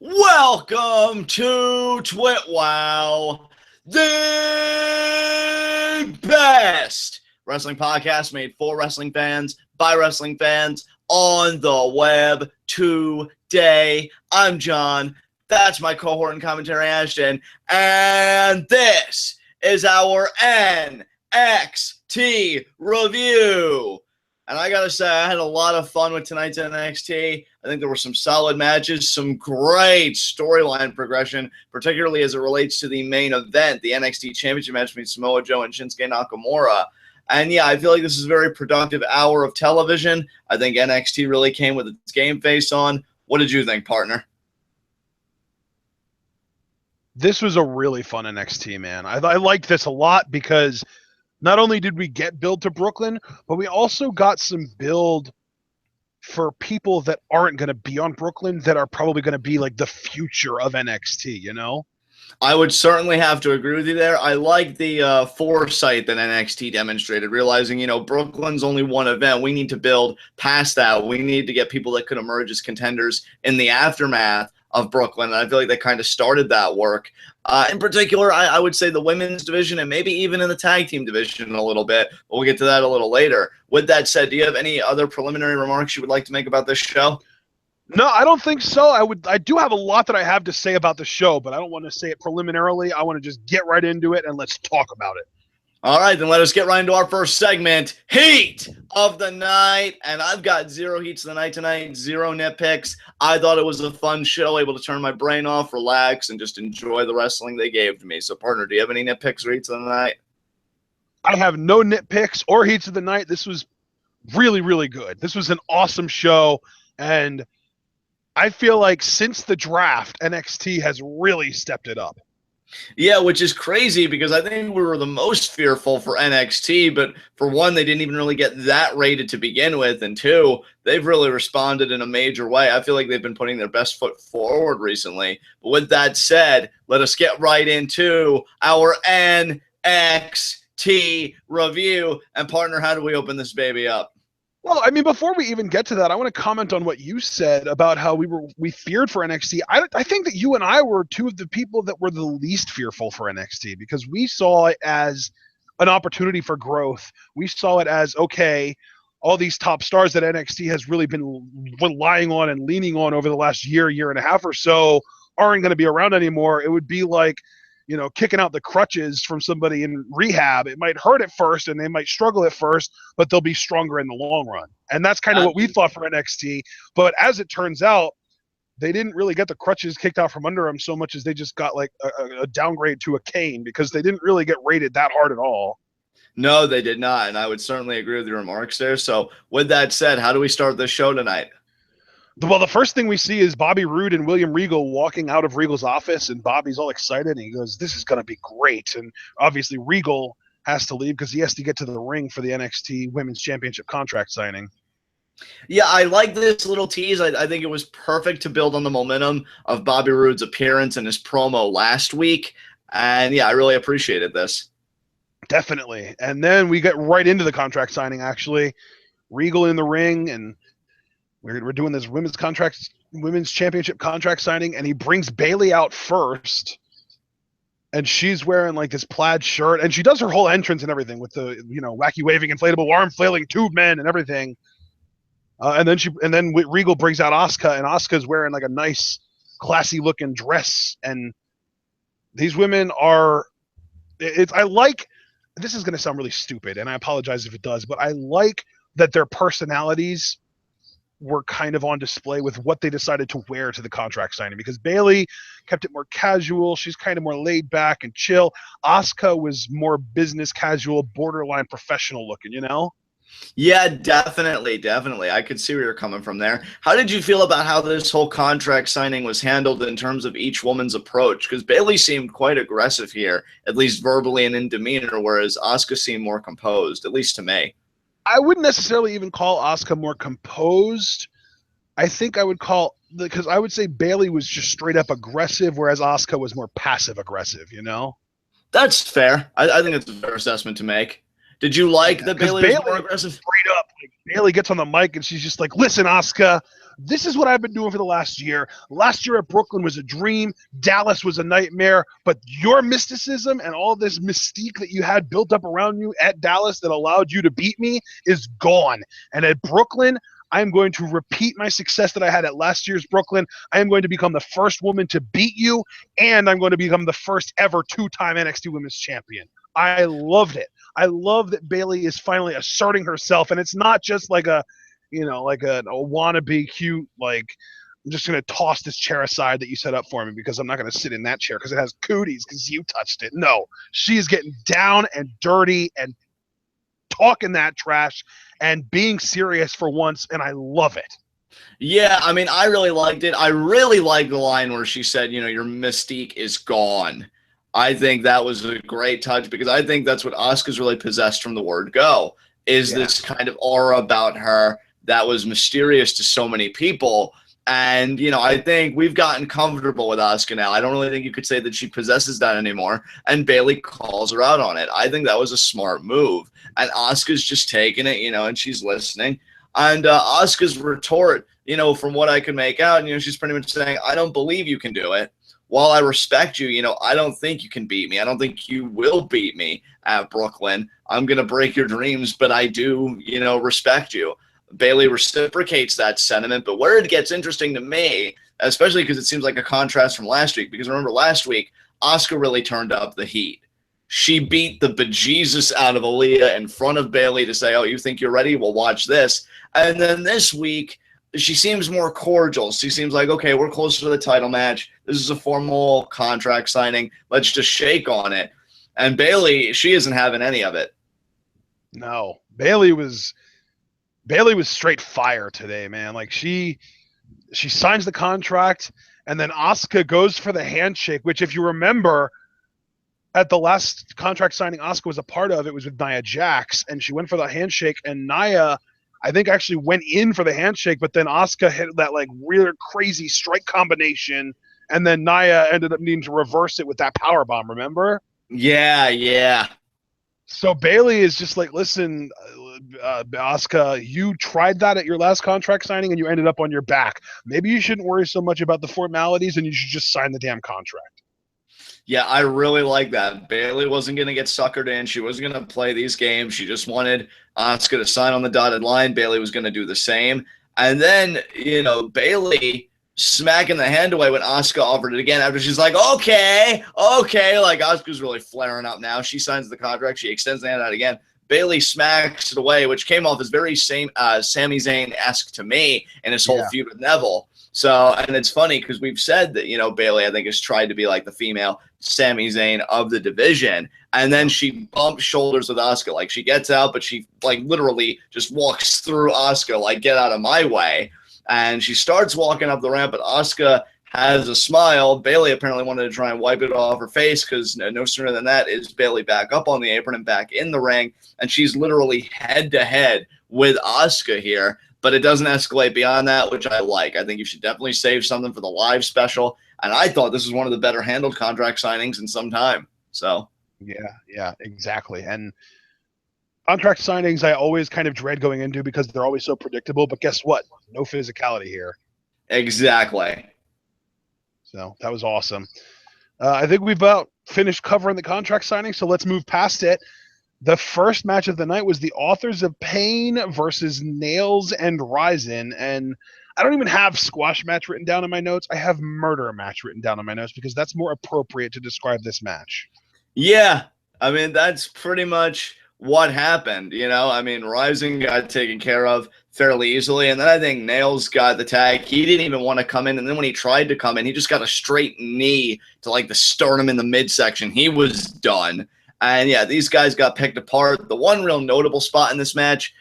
Welcome to TWitWoW, the best wrestling podcast made for wrestling fans, by wrestling fans, on the web today. I'm John. That's my cohort and commentary, Ashton. And this is our NXT review. And I gotta say, I had a lot of fun with tonight's NXT. I think there were some solid matches, some great storyline progression, particularly as it relates to the main event, the NXT Championship match between Samoa Joe and Shinsuke Nakamura. And yeah, I feel like this is a very productive hour of television. I think NXT really came with its game face on. What did you think, partner? This was a really fun NXT, man. I liked this a lot because not only did we get build to Brooklyn, but we also got some build for people that aren't going to be on Brooklyn that are probably going to be like the future of NXT, you know? I would certainly have to agree with you there. I like the foresight that NXT demonstrated, realizing, Brooklyn's only one event. We need to build past that. We need to get people that could emerge as contenders in the aftermath of Brooklyn. And I feel like they kind of started that work. In particular, I would say the women's division and maybe even in the tag team division a little bit. But we'll get to that a little later. With that said, do you have any other preliminary remarks you would like to make about this show? No, I don't think so. I do have a lot that I have to say about the show, but I don't want to say it preliminarily. I want to just get right into it and let's talk about it. All right, then let us get right into our first segment, Heat of the Night. And I've got 0 heats of the night tonight, 0 nitpicks. I thought it was a fun show, able to turn my brain off, relax, and just enjoy the wrestling they gave to me. So, partner, do you have any nitpicks or heats of the night? I have no nitpicks or heats of the night. This was really, really good. This was an awesome show, and I feel like since the draft, NXT has really stepped it up. Yeah, which is crazy because I think we were the most fearful for NXT, but for one, they didn't even really get that rated to begin with, and two, they've really responded in a major way. I feel like they've been putting their best foot forward recently. But with that said, let us get right into our NXT review. And partner, how do we open this baby up? Well, I mean, before we even get to that, I want to comment on what you said about how we feared for NXT. I think that you and I were two of the people that were the least fearful for NXT because we saw it as an opportunity for growth. We saw it as, okay, all these top stars that NXT has really been relying on and leaning on over the last year and a half or so aren't going to be around anymore. It would be like, kicking out the crutches from somebody in rehab. It might hurt at first and they might struggle at first, but they'll be stronger in the long run. And that's kind of what we thought for NXT. But as it turns out, they didn't really get the crutches kicked out from under them so much as they just got like a downgrade to a cane because they didn't really get rated that hard at all. No, they did not. And I would certainly agree with your remarks there. So with that said, how do we start this show tonight? Well, the first thing we see is Bobby Roode and William Regal walking out of Regal's office, and Bobby's all excited, and he goes, "This is going to be great." And obviously Regal has to leave because he has to get to the ring for the NXT Women's Championship contract signing. Yeah, I like this little tease. I think it was perfect to build on the momentum of Bobby Roode's appearance and his promo last week. And yeah, I really appreciated this. Definitely. And then we get right into the contract signing, actually. Regal in the ring, and we're doing this women's championship contract signing, and he brings Bayley out first, and she's wearing like this plaid shirt, and she does her whole entrance and everything with the wacky waving inflatable arm flailing tube men and everything. And then Regal brings out Asuka, and Asuka's wearing like a nice, classy looking dress, and these women are. I like. This is going to sound really stupid, and I apologize if it does, but I like that their personalities were kind of on display with what they decided to wear to the contract signing, because Bayley kept it more casual. She's kind of more laid back and chill. Asuka was more business casual, borderline professional looking, Yeah, definitely. I could see where you're coming from there. How did you feel about how this whole contract signing was handled in terms of each woman's approach? Because Bayley seemed quite aggressive here, at least verbally and in demeanor, whereas Asuka seemed more composed, at least to me. I wouldn't necessarily even call Asuka more composed. I think I would because I would say Bayley was just straight up aggressive, whereas Asuka was more passive aggressive, That's fair. I think it's a fair assessment to make. Did you like that Because Bailey was more aggressive? Straight up, like, Bailey gets on the mic and she's just like, "Listen, Asuka, this is what I've been doing for the last year. Last year at Brooklyn was a dream. Dallas was a nightmare. But your mysticism and all this mystique that you had built up around you at Dallas that allowed you to beat me is gone. And at Brooklyn, I am going to repeat my success that I had at last year's Brooklyn. I am going to become the first woman to beat you, and I'm going to become the first ever two-time NXT Women's Champion." I loved it. I love that Bailey is finally asserting herself, and it's not just like a wannabe cute, like, "I'm just going to toss this chair aside that you set up for me because I'm not going to sit in that chair because it has cooties because you touched it." No, she's getting down and dirty and talking that trash and being serious for once, and I love it. Yeah, I mean, I really liked it. I really liked the line where she said, your mystique is gone. I think that was a great touch because I think that's what Asuka's really possessed from the word go, is this kind of aura about her that was mysterious to so many people. And, I think we've gotten comfortable with Asuka now. I don't really think you could say that she possesses that anymore. And Bailey calls her out on it. I think that was a smart move. And Asuka's just taking it, and she's listening. And Asuka's retort, from what I can make out, she's pretty much saying, "I don't believe you can do it. While I respect you, I don't think you can beat me. I don't think you will beat me at Brooklyn. I'm going to break your dreams, but I do, respect you." Bailey reciprocates that sentiment, but where it gets interesting to me, especially because it seems like a contrast from last week, because remember last week, Asuka really turned up the heat. She beat the bejesus out of Aaliyah in front of Bailey to say, "Oh, you think you're ready? Well, watch this." And then this week, she seems more cordial. She seems like, "Okay, we're closer to the title match. This is a formal contract signing. Let's just shake on it." And Bailey, she isn't having any of it. No, Bailey was straight fire today, man. Like she signs the contract, and then Asuka goes for the handshake, which, if you remember, at the last contract signing Asuka was a part of, it was with Nia Jax, and she went for the handshake, and Nia, I think, actually went in for the handshake, but then Asuka hit that like weird, crazy strike combination, and then Nia ended up needing to reverse it with that power bomb. Remember? Yeah. So Bailey is just like, "Listen, Asuka, you tried that at your last contract signing, and you ended up on your back. Maybe you shouldn't worry so much about the formalities, and you should just sign the damn contract." Yeah, I really like that. Bailey wasn't going to get suckered in. She wasn't going to play these games. She just wanted Asuka to sign on the dotted line. Bailey was going to do the same. And then, Bailey smacking the hand away when Asuka offered it again after she's like, okay. Like, Asuka's really flaring up now. She signs the contract. She extends the hand out again. Bailey smacks it away, which came off as very Sami Zayn-esque to me in his whole feud with Neville. So, and it's funny because we've said that, Bailey, I think, has tried to be like the female Sami Zayn of the division. And then she bumps shoulders with Asuka. Like, she gets out, but she, like, literally just walks through Asuka, like, "Get out of my way." And she starts walking up the ramp, but Asuka has a smile. Bailey apparently wanted to try and wipe it off her face because no sooner than that is Bailey back up on the apron and back in the ring. And she's literally head-to-head with Asuka here. But it doesn't escalate beyond that, which I like. I think you should definitely save something for the live special. And I thought this was one of the better handled contract signings in some time. So, yeah, exactly. And contract signings I always kind of dread going into because they're always so predictable. But guess what? No physicality here. Exactly. So that was awesome. I think we've about finished covering the contract signing, so let's move past it. The first match of the night was the Authors of Pain versus Nails and Ryzen. And I don't even have squash match written down in my notes. I have murder match written down in my notes because that's more appropriate to describe this match. Yeah. I mean, that's pretty much what happened. I mean, Ryzen got taken care of fairly easily. And then I think Nails got the tag. He didn't even want to come in. And then when he tried to come in, he just got a straight knee to like the sternum in the midsection. He was done. And yeah, these guys got picked apart. The one real notable spot in this match,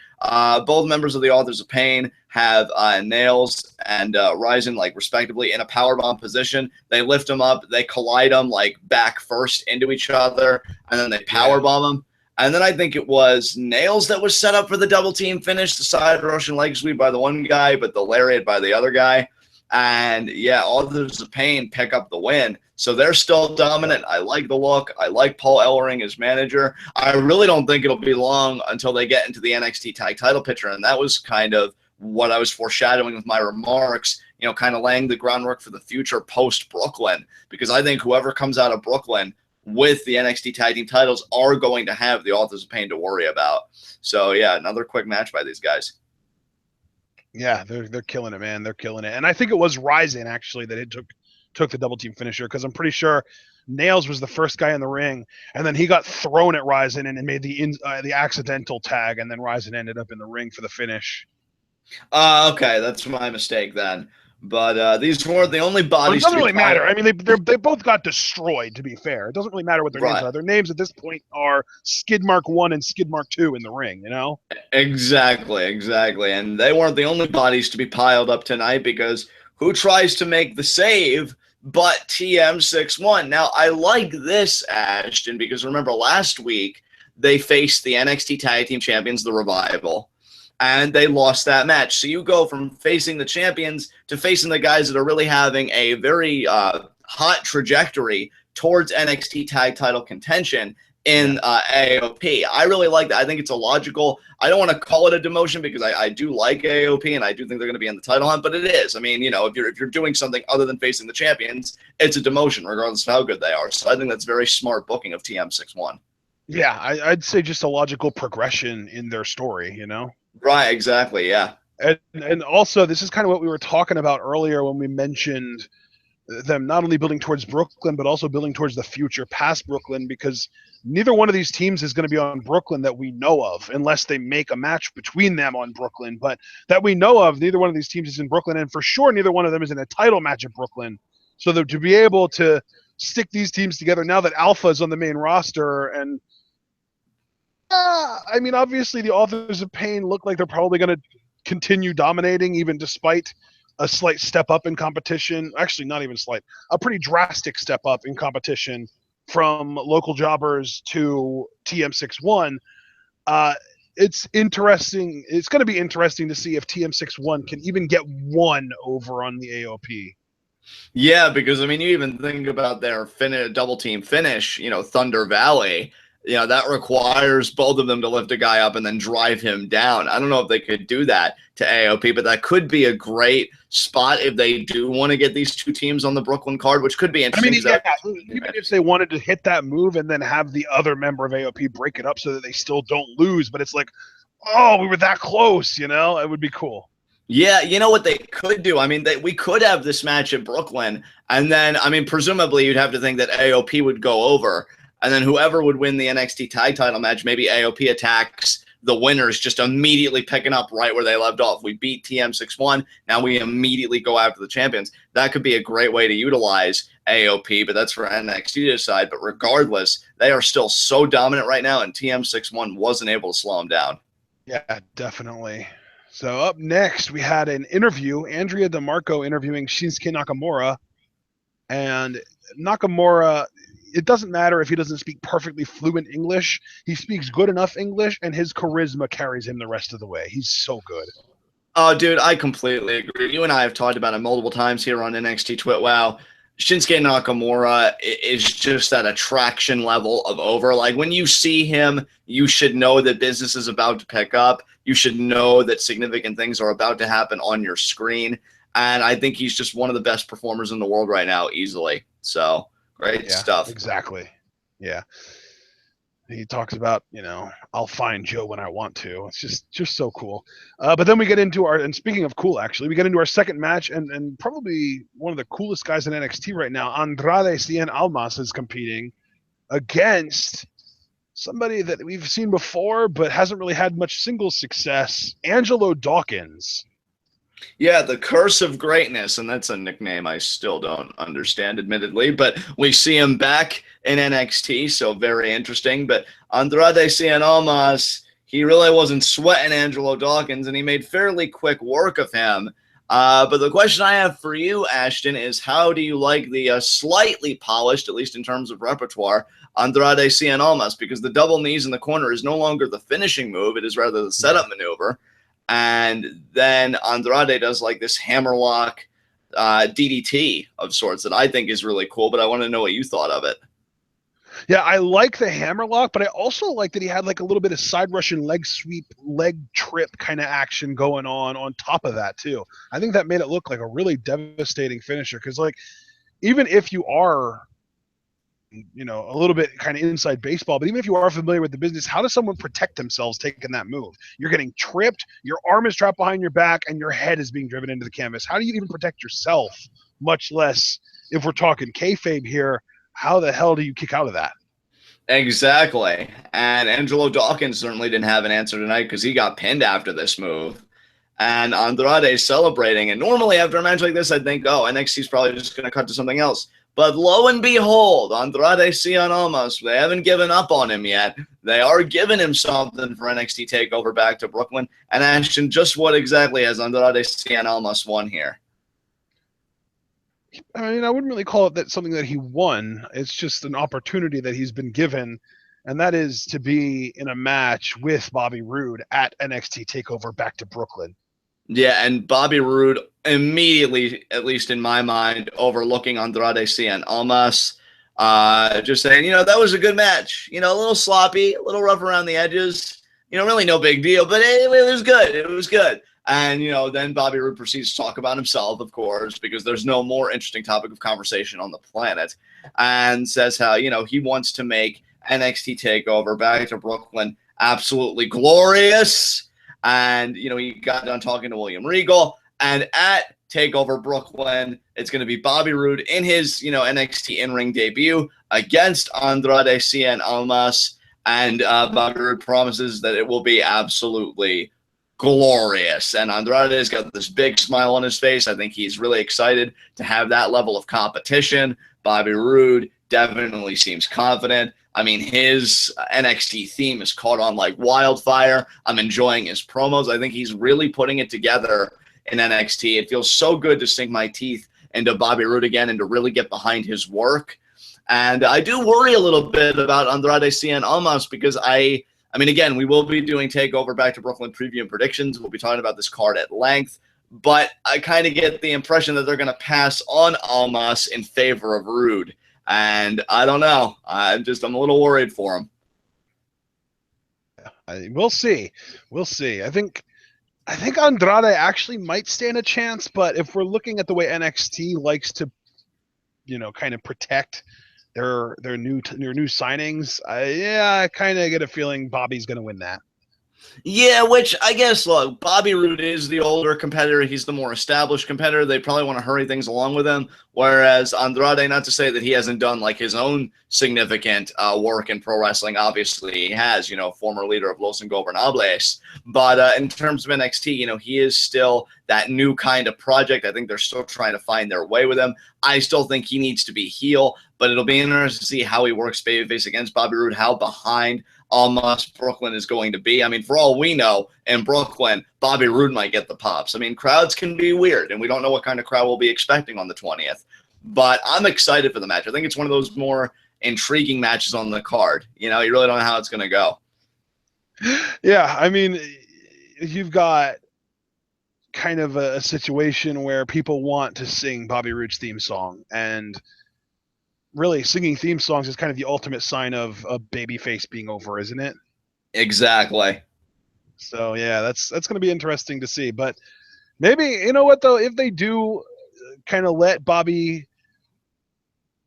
both members of the Authors of Pain have Nails and Ryzen, like, respectively, in a powerbomb position. They lift them up, they collide them, like, back first into each other, and then they powerbomb them. And then I think it was Nails that was set up for the double team finish, the side Russian leg sweep by the one guy, but the lariat by the other guy. And yeah, Authors of Pain pick up the win. So they're still dominant. I like the look. I like Paul Ellering as manager. I really don't think it'll be long until they get into the NXT tag title picture. And that was kind of what I was foreshadowing with my remarks, you know, kind of laying the groundwork for the future post Brooklyn, because I think whoever comes out of Brooklyn with the NXT tag team titles are going to have the Authors of Pain to worry about. So yeah, another quick match by these guys. Yeah, they're killing it, man. They're killing it. And I think it was Ryzen actually that it took the double team finisher, because I'm pretty sure Nails was the first guy in the ring, and then he got thrown at Ryzen and made the accidental tag, and then Ryzen ended up in the ring for the finish. Okay, that's my mistake then. But these weren't the only bodies. It doesn't really matter. I mean, they both got destroyed. To be fair, it doesn't really matter what their names are. Their names at this point are Skidmark 1 and Skidmark 2 in the ring. You know. Exactly. And they weren't the only bodies to be piled up tonight, because who tries to make the save but TM61? Now, I like this, Ashton, because remember last week they faced the NXT Tag Team Champions, the Revival, and they lost that match. So you go from facing the champions to facing the guys that are really having a very hot trajectory towards NXT tag title contention in AOP. I really like that. I think it's a logical, I don't want to call it a demotion, because I do like AOP and I do think they're going to be in the title hunt, but it is. I mean, you know, if you're doing something other than facing the champions, it's a demotion regardless of how good they are. So I think that's very smart booking of TM61. Yeah, I'd say just a logical progression in their story, you know? Right, exactly, yeah. And also, this is kind of what we were talking about earlier when we mentioned them not only building towards Brooklyn, but also building towards the future past Brooklyn, because neither one of these teams is going to be on Brooklyn that we know of, unless they make a match between them on Brooklyn. But that we know of, neither one of these teams is in Brooklyn, and for sure neither one of them is in a title match at Brooklyn. So that to be able to stick these teams together now that Alpha is on the main roster, and I mean, obviously the Authors of Pain look like they're probably going to continue dominating, even despite a slight step up in competition. Actually, not even slight, a pretty drastic step up in competition from local jobbers to TM61. It's interesting. It's going to be interesting to see if TM61 can even get one over on the AOP. Yeah, because I mean, you even think about their double team finish, you know, Thunder Valley. You know, that requires both of them to lift a guy up and then drive him down. I don't know if they could do that to AOP, but that could be a great spot if they do want to get these two teams on the Brooklyn card, which could be interesting. I mean, even if they wanted to hit that move and then have the other member of AOP break it up so that they still don't lose, but it's like, oh, we were that close, you know? It would be cool. Yeah, you know what they could do? I mean, we could have this match in Brooklyn, and then, I mean, presumably you'd have to think that AOP would go over. And then whoever would win the NXT tag title match, maybe AOP attacks the winners, just immediately picking up right where they left off. We beat TM61. Now we immediately go after the champions. That could be a great way to utilize AOP, but that's for NXT to decide. But regardless, they are still so dominant right now, and TM61 wasn't able to slow them down. Yeah, definitely. So up next, we had an interview, Andrea DeMarco interviewing Shinsuke Nakamura. And Nakamura, it doesn't matter if he doesn't speak perfectly fluent English. He speaks good enough English, and his charisma carries him the rest of the way. He's so good. Oh, dude, I completely agree. You and I have talked about it multiple times here on NXT TWitWoW. Shinsuke Nakamura is just that attraction level of over. Like, when you see him, you should know that business is about to pick up. You should know that significant things are about to happen on your screen. And I think he's just one of the best performers in the world right now, easily. So, great stuff. Exactly. Yeah. He talks about, you know, I'll find Joe when I want to. It's just so cool. But then we get into and speaking of cool, actually, we get into our second match, and probably one of the coolest guys in NXT right now, Andrade Cien Almas, is competing against somebody that we've seen before but hasn't really had much singles success, Angelo Dawkins. Yeah, the Curse of Greatness, and that's a nickname I still don't understand, admittedly, but we see him back in NXT, so very interesting. But Andrade Cien Almas, he really wasn't sweating Angelo Dawkins, and he made fairly quick work of him. But the question I have for you, Ashton, is how do you like the slightly polished, at least in terms of repertoire, Andrade Cien Almas? Because the double knees in the corner is no longer the finishing move, it is rather the setup maneuver. And then Andrade does like this hammerlock DDT of sorts that I think is really cool, but I want to know what you thought of it. Yeah, I like the hammerlock, but I also like that he had like a little bit of side Russian leg sweep, leg trip kind of action going on top of that too. I think that made it look like a really devastating finisher because like even if you are a little bit kind of inside baseball, but even if you are familiar with the business, how does someone protect themselves taking that move? You're getting tripped, your arm is trapped behind your back, and your head is being driven into the canvas. How do you even protect yourself, much less if we're talking kayfabe here? How the hell do you kick out of that? Exactly. And Angelo Dawkins certainly didn't have an answer tonight because he got pinned after this move. And Andrade celebrating. And normally after a match like this, I'd think, oh, NXT's probably just going to cut to something else. But lo and behold, Andrade Cien Almas, they haven't given up on him yet. They are giving him something for NXT TakeOver Back to Brooklyn. And Ashton, just what exactly has Andrade Cien Almas won here? I mean, I wouldn't really call it that something that he won. It's just an opportunity that he's been given, and that is to be in a match with Bobby Roode at NXT TakeOver Back to Brooklyn. Yeah, and Bobby Roode immediately, at least in my mind, overlooking Andrade Cien Almas. Just saying, that was a good match. A little sloppy, a little rough around the edges. Really no big deal, but it was good. It was good. And, then Bobby Roode proceeds to talk about himself, of course, because there's no more interesting topic of conversation on the planet, and says how, he wants to make NXT TakeOver Back to Brooklyn absolutely glorious. And, he got done talking to William Regal. And at TakeOver Brooklyn, it's going to be Bobby Roode in his, NXT in-ring debut against Andrade Cien Almas. And Bobby Roode promises that it will be absolutely glorious. And Andrade's got this big smile on his face. I think he's really excited to have that level of competition. Bobby Roode definitely seems confident. I mean, his NXT theme is caught on like wildfire. I'm enjoying his promos. I think he's really putting it together in NXT. It feels so good to sink my teeth into Bobby Roode again and to really get behind his work. And I do worry a little bit about Andrade Cien Almas because I mean, again, we will be doing TakeOver Back to Brooklyn preview and predictions. We'll be talking about this card at length. But I kind of get the impression that they're going to pass on Almas in favor of Roode. And I don't know. I'm a little worried for him. We'll see. We'll see. I think Andrade actually might stand a chance, but if we're looking at the way NXT likes to, kind of protect their new signings, I kind of get a feeling Bobby's going to win that. Yeah, which I guess, look, Bobby Roode is the older competitor. He's the more established competitor. They probably want to hurry things along with him. Whereas Andrade, not to say that he hasn't done like his own significant work in pro wrestling. Obviously, he has, former leader of Los Ingobernables. But in terms of NXT, he is still that new kind of project. I think they're still trying to find their way with him. I still think he needs to be heel, but it'll be interesting to see how he works babyface against Bobby Roode, how behind Almas Brooklyn is going to be. I mean, for all we know, in Brooklyn, Bobby Roode might get the pops. I mean, crowds can be weird, and we don't know what kind of crowd we'll be expecting on the 20th. But I'm excited for the match. I think it's one of those more intriguing matches on the card. You really don't know how it's going to go. Yeah, I mean, you've got kind of a situation where people want to sing Bobby Roode's theme song, and really singing theme songs is kind of the ultimate sign of a babyface being over, isn't it? Exactly. So yeah, that's going to be interesting to see. But maybe, you know what though, if they do kind of let Bobby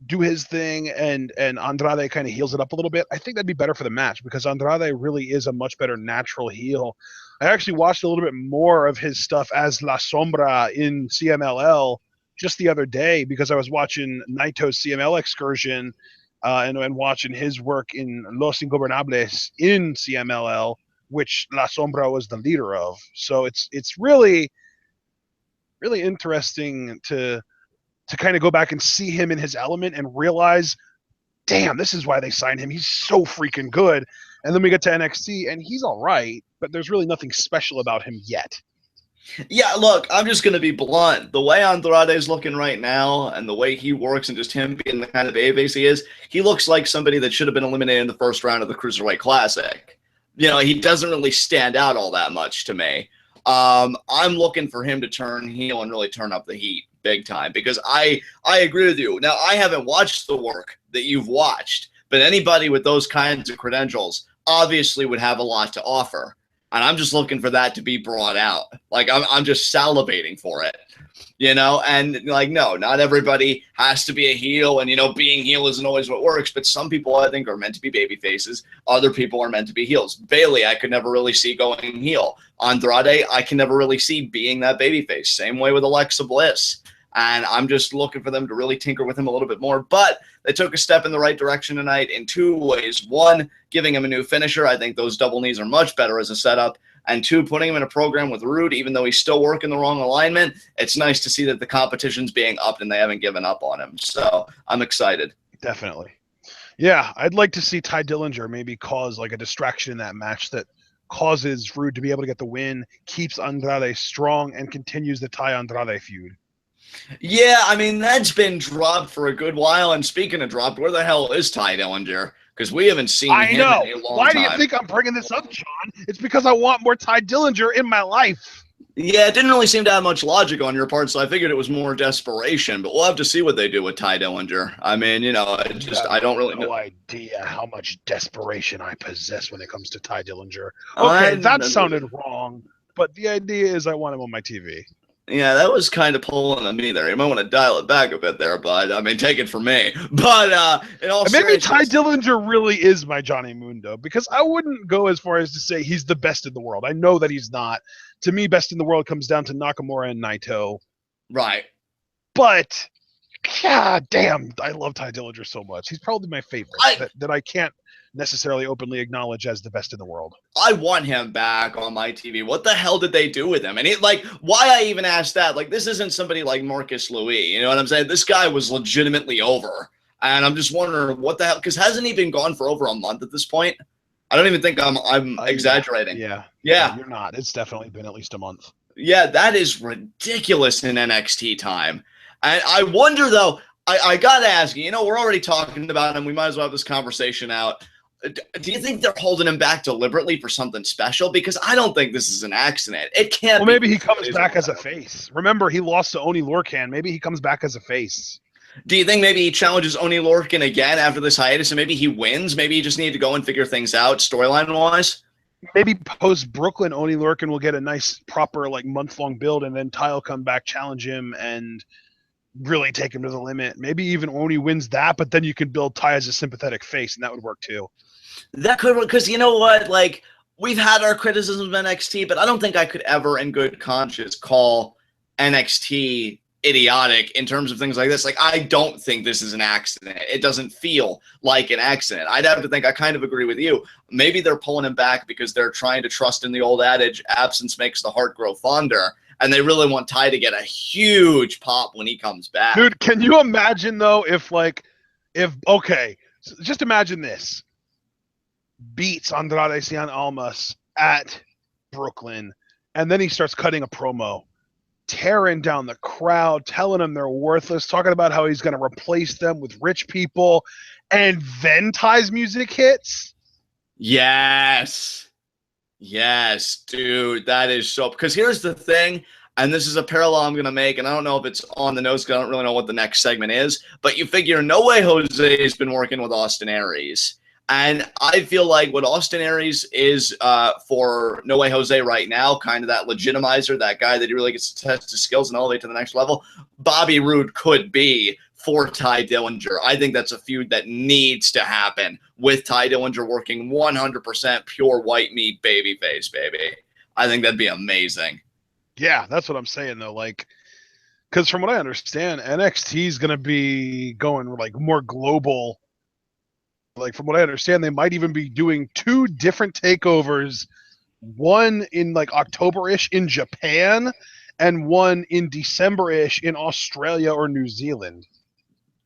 do his thing and Andrade kind of heals it up a little bit, I think that'd be better for the match because Andrade really is a much better natural heel. I actually watched a little bit more of his stuff as La Sombra in CMLL just the other day because I was watching Naito's CML excursion and watching his work in Los Ingobernables in CMLL, which La Sombra was the leader of. So it's really, really interesting to kind of go back and see him in his element and realize, damn, this is why they signed him. He's so freaking good. And then we get to NXT and he's all right, but there's really nothing special about him yet. Yeah, look, I'm just going to be blunt. The way Andrade is looking right now and the way he works and just him being the kind of babyface he is, he looks like somebody that should have been eliminated in the first round of the Cruiserweight Classic. He doesn't really stand out all that much to me. I'm looking for him to turn heel and really turn up the heat big time, because I agree with you. Now, I haven't watched the work that you've watched, but anybody with those kinds of credentials obviously would have a lot to offer. And I'm just looking for that to be brought out. Like, I'm just salivating for it, you know? And like, no, not everybody has to be a heel, and, you know, being heel isn't always what works, but some people I think are meant to be baby faces. Other people are meant to be heels. Bailey, I could never really see going heel. Andrade, I can never really see being that baby face. Same way with Alexa Bliss. And I'm just looking for them to really tinker with him a little bit more. But they took a step in the right direction tonight in two ways. One, giving him a new finisher. I think those double knees are much better as a setup. And two, putting him in a program with Rude, even though he's still working the wrong alignment. It's nice to see that the competition's being upped and they haven't given up on him. So I'm excited. Definitely. Yeah, I'd like to see Ty Dillinger maybe cause like a distraction in that match that causes Rude to be able to get the win, keeps Andrade strong, and continues the Ty Andrade feud. Yeah, I mean, that's been dropped for a good while. And speaking of dropped, where the hell is Ty Dillinger? Because we haven't seen him in a long time. Why do you think I'm bringing this up, John? It's because I want more Ty Dillinger in my life. Yeah, it didn't really seem to have much logic on your part, so I figured it was more desperation. But we'll have to see what they do with Ty Dillinger. I mean, you know, I don't really know. No idea how much desperation I possess when it comes to Ty Dillinger. Okay, that sounded wrong, but the idea is I want him on my TV. Yeah, that was kind of pulling on me there. You might want to dial it back a bit there, but I mean, take it from me. But maybe Ty Dillinger really is my Johnny Mundo, because I wouldn't go as far as to say he's the best in the world. I know that he's not. To me, best in the world comes down to Nakamura and Naito. Right. But god damn, I love Ty Dillinger so much. He's probably my favorite that I can't necessarily openly acknowledge as the best in the world. I want him back on my TV. What the hell did they do with him? And why I even asked that, like, this isn't somebody like Marcus Louis, you know what I'm saying? This guy was legitimately over. And I'm just wondering what the hell, because hasn't he been gone for over a month at this point? I don't even think I'm exaggerating. Yeah. Yeah. You're not. It's definitely been at least a month. Yeah, that is ridiculous in NXT time. And I wonder, though, I got to ask you, we're already talking about him. We might as well have this conversation out. Do you think they're holding him back deliberately for something special? Because I don't think this is an accident. It can't be. Well, maybe he comes back as a face. Remember, he lost to Oni Lorcan. Maybe he comes back as a face. Do you think maybe he challenges Oni Lorcan again after this hiatus and maybe he wins? Maybe he just needed to go and figure things out storyline-wise? Maybe post-Brooklyn, Oni Lorcan will get a nice, proper, month-long build, and then Ty will come back, challenge him, and really take him to the limit. Maybe even Oni wins that, but then you can build Ty as a sympathetic face, and that would work too. That could work, because you know what? We've had our criticisms of NXT, but I don't think I could ever, in good conscience, call NXT idiotic in terms of things like this. I don't think this is an accident. It doesn't feel like an accident. I'd have to think, I kind of agree with you. Maybe they're pulling him back because they're trying to trust in the old adage, absence makes the heart grow fonder. And they really want Ty to get a huge pop when he comes back. Dude, can you imagine, though, okay, just imagine this. Beats Andrade Cien Almas at Brooklyn, and then he starts cutting a promo, tearing down the crowd, telling them they're worthless, talking about how he's going to replace them with rich people, and then Ty's music hits? Yes, dude, that is so, because here's the thing, and this is a parallel I'm going to make, and I don't know if it's on the notes because I don't really know what the next segment is, but you figure No Way Jose has been working with Austin Aries. And I feel like what Austin Aries is for No Way Jose right now, kind of that legitimizer, that guy that he really gets to test his skills and elevate to the next level, Bobby Roode could be for Ty Dillinger. I think that's a feud that needs to happen with Ty Dillinger working 100% pure white meat babyface, baby. I think that'd be amazing. Yeah, that's what I'm saying, though. Because from what I understand, NXT is going to be going more global. From what I understand, they might even be doing 2 different takeovers, one in October-ish in Japan and one in December-ish in Australia or New Zealand.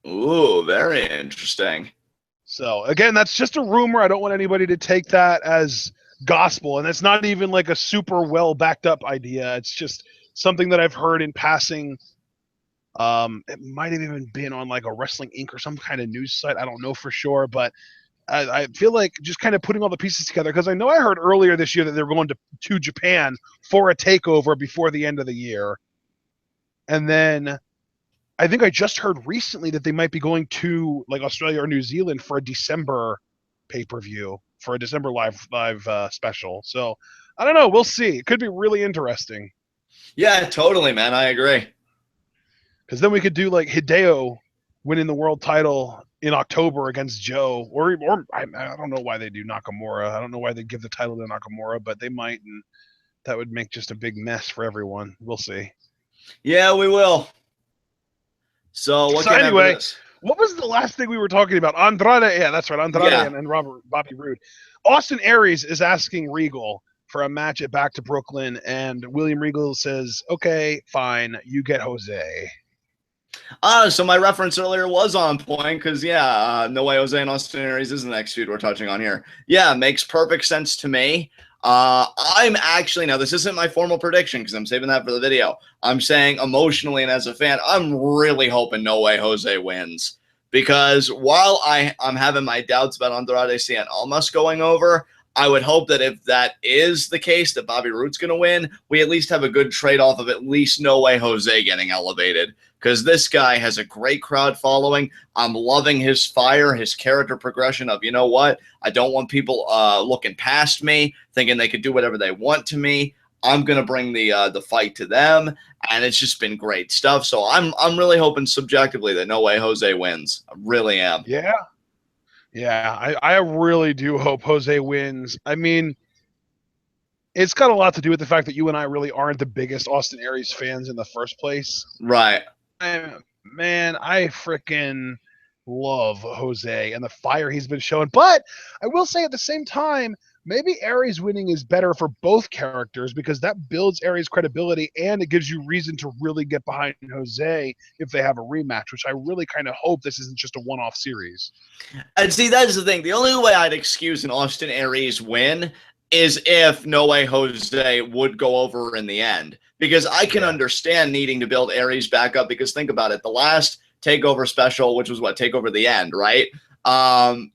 Ooh, very interesting. So, again, that's just a rumor. I don't want anybody to take that as gospel, and it's not even a super well-backed-up idea. It's just something that I've heard in passing. It might have even been on a Wrestling Inc. or some kind of news site. I don't know for sure, but I feel like just kind of putting all the pieces together, because I know I heard earlier this year that they're going to Japan for a takeover before the end of the year. And then I think I just heard recently that they might be going to like Australia or New Zealand for a December pay-per-view, for a December live special. So I don't know. We'll see. It could be really interesting. Yeah, totally, man. I agree. Because then we could do like Hideo winning the world title in October against Joe, or I don't know why they do Nakamura. I don't know why they give the title to Nakamura, but they might, and that would make just a big mess for everyone. We'll see. Yeah, we will. So what? So anyway, what was the last thing we were talking about? Andrade, yeah, that's right, Andrade and Bobby Roode. Austin Aries is asking Regal for a match at Back to Brooklyn, and William Regal says, "Okay, fine, you get Jose." So my reference earlier was on point because, No Way Jose and Austin Aries is the next feud we're touching on here. Yeah, makes perfect sense to me. I'm actually, now this isn't my formal prediction because I'm saving that for the video. I'm saying emotionally and as a fan, I'm really hoping No Way Jose wins. Because while I'm having my doubts about Andrade Cien Almas going over, I would hope that if that is the case, that Bobby Roode's going to win, we at least have a good trade-off of at least No Way Jose getting elevated. Because this guy has a great crowd following. I'm loving his fire, his character progression of, you know what? I don't want people looking past me, thinking they could do whatever they want to me. I'm going to bring the fight to them. And it's just been great stuff. So I'm really hoping subjectively that No Way Jose wins. I really am. Yeah. Yeah, I really do hope Jose wins. I mean, it's got a lot to do with the fact that you and I really aren't the biggest Austin Aries fans in the first place. Right. Man, I freaking love Jose and the fire he's been showing. But I will say at the same time, maybe Aries winning is better for both characters because that builds Aries' credibility and it gives you reason to really get behind Jose if they have a rematch, which I really kind of hope this isn't just a one-off series. And see, that's the thing. The only way I'd excuse an Austin Aries win is if No Way Jose would go over in the end. Because I can understand needing to build Aries back up because think about it. The last TakeOver special, which was what? TakeOver the End, right? Austin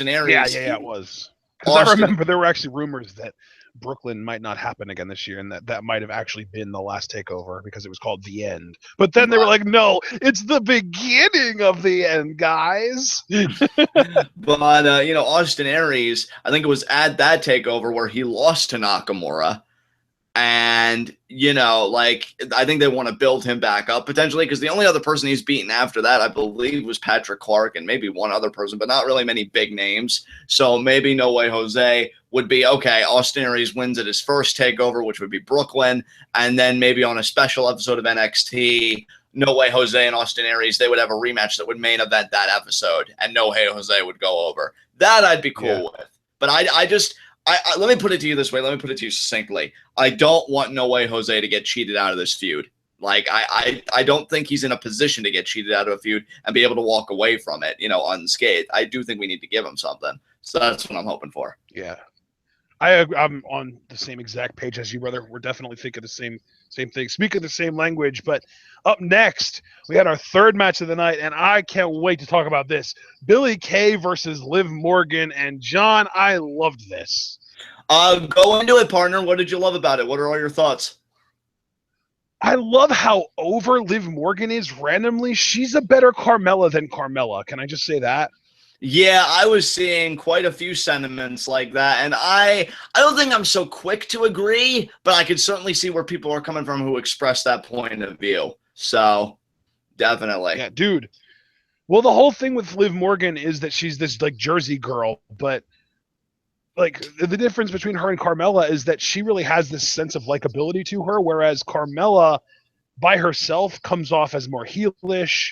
Aries. Yeah, it was. Because I remember there were actually rumors that Brooklyn might not happen again this year, and that might have actually been the last takeover because it was called The End. But then they were like, no, it's the beginning of the end, guys. But, Austin Aries, I think it was at that takeover where he lost to Nakamura. And, I think they want to build him back up potentially because the only other person he's beaten after that, I believe, was Patrick Clark and maybe one other person, but not really many big names. So maybe No Way Jose would be, okay, Austin Aries wins at his first takeover, which would be Brooklyn. And then maybe on a special episode of NXT, No Way Jose and Austin Aries, they would have a rematch that would main event that episode. And No Way Jose would go over. That I'd be cool with. But I let me put it to you this way. Let me put it to you succinctly. I don't want No Way Jose to get cheated out of this feud. I don't think he's in a position to get cheated out of a feud and be able to walk away from it, unscathed. I do think we need to give him something. So that's what I'm hoping for. Yeah. I'm on the same exact page as you, brother. We're definitely thinking the same thing, speaking the same language. But up next, we had our third match of the night, and I can't wait to talk about this. Billie Kay versus Liv Morgan. And John, I loved this. Go into it, partner. What did you love about it? What are all your thoughts? I love how over Liv Morgan is randomly. She's a better Carmella than Carmella. Can I just say that? Yeah, I was seeing quite a few sentiments like that, and I don't think I'm so quick to agree, but I could certainly see where people are coming from who express that point of view. So, definitely. Yeah, dude. Well, the whole thing with Liv Morgan is that she's this Jersey girl, but the difference between her and Carmella is that she really has this sense of likability to her, whereas Carmella by herself comes off as more heelish.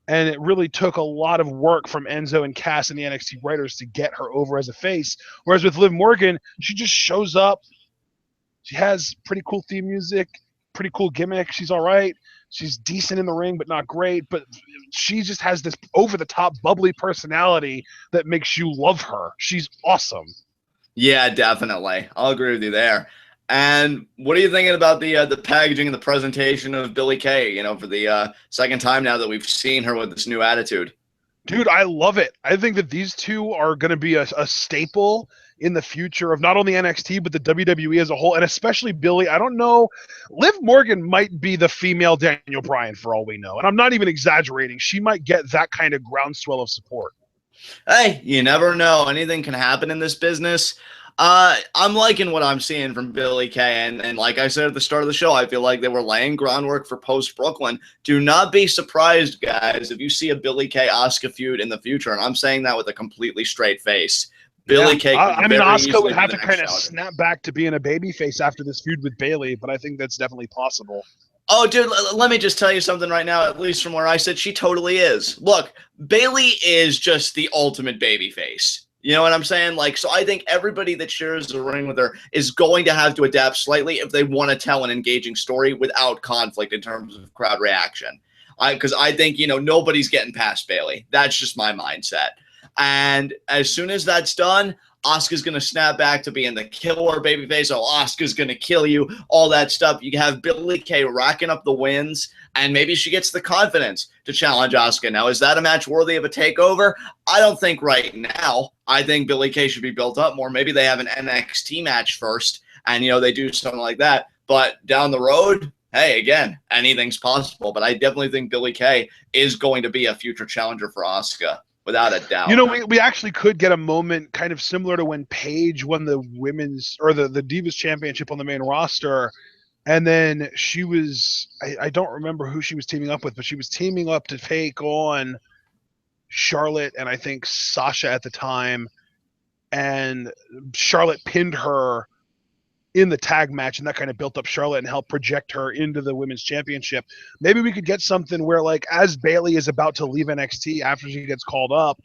And it really took a lot of work from Enzo and Cass and the NXT writers to get her over as a face. Whereas with Liv Morgan, she just shows up. She has pretty cool theme music, pretty cool gimmick. She's all right. She's decent in the ring, but not great. But she just has this over-the-top, bubbly personality that makes you love her. She's awesome. Yeah, definitely. I'll agree with you there. And what are you thinking about the packaging and the presentation of Billie Kay, for the second time now that we've seen her with this new attitude? Dude, I love it. I think that these two are going to be a staple in the future of not only NXT, but the WWE as a whole, and especially Billy. I don't know. Liv Morgan might be the female Daniel Bryan for all we know. And I'm not even exaggerating. She might get that kind of groundswell of support. Hey, you never know. Anything can happen in this business. I'm liking what I'm seeing from Billy Kay, and like I said at the start of the show, I feel like they were laying groundwork for post Brooklyn. Do not be surprised, guys, if you see a Billy Kay Asuka feud in the future, and I'm saying that with a completely straight face. Billy Kay. I mean, Asuka would have to kind of snap back to being a babyface after this feud with Bayley, but I think that's definitely possible. Oh, dude, let me just tell you something right now, at least from where I sit, she totally is. Look, Bayley is just the ultimate babyface. You know what I'm saying? Like, so I think everybody that shares the ring with her is going to have to adapt slightly if they want to tell an engaging story without conflict in terms of crowd reaction. Because I think, you know, nobody's getting past Bayley. That's just my mindset. And as soon as that's done, Asuka's going to snap back to being the killer babyface. Oh, Asuka's going to kill you, all that stuff. You have Billy Kay racking up the wins, and maybe she gets the confidence to challenge Asuka. Now, is that a match worthy of a takeover? I don't think right now. I think Billy Kay should be built up more. Maybe they have an NXT match first, and, you know, they do something like that. But down the road, hey, again, anything's possible. But I definitely think Billy Kay is going to be a future challenger for Asuka. Without a doubt. You know, we actually could get a moment kind of similar to when Paige won the women's or the Divas Championship on the main roster. And then she was, I don't remember who she was teaming up with, but she was teaming up to take on Charlotte and I think Sasha at the time. And Charlotte pinned her in the tag match, and that kind of built up Charlotte and helped project her into the women's championship. Maybe we could get something where, like, as Bayley is about to leave NXT after she gets called up,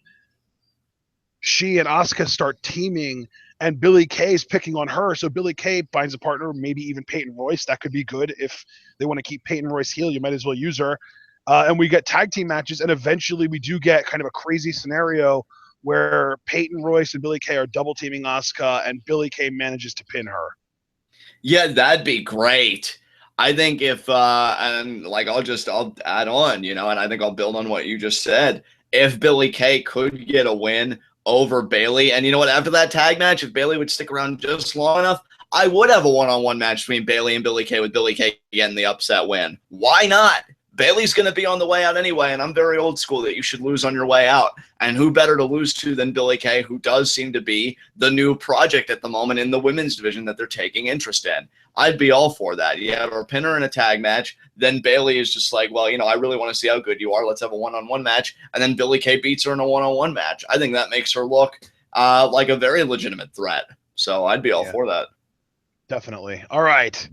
she and Asuka start teaming, and Billy Kay is picking on her. So Billy Kay finds a partner, maybe even Peyton Royce. That could be good. If they want to keep Peyton Royce heel, you might as well use her. And we get tag team matches, and eventually we do get kind of a crazy scenario where Peyton Royce and Billy Kay are double teaming Asuka, and Billy Kay manages to pin her. Yeah, that'd be great. I think if, and like, I'll add on, you know, and I think I'll build on what you just said. If Billy Kay could get a win over Bayley, and you know what, after that tag match, if Bayley would stick around just long enough, I would have a one-on-one match between Bayley and Billy Kay with Billy Kay getting the upset win. Why not? Bayley's going to be on the way out anyway, and I'm very old school that you should lose on your way out. And who better to lose to than Billy Kay, who does seem to be the new project at the moment in the women's division that they're taking interest in. I'd be all for that. You have a pinner in a tag match, then Bayley is just like, well, you know, I really want to see how good you are. Let's have a one-on-one match. And then Billy Kay beats her in a one-on-one match. I think that makes her look like a very legitimate threat. So I'd be all for that. Definitely. All right.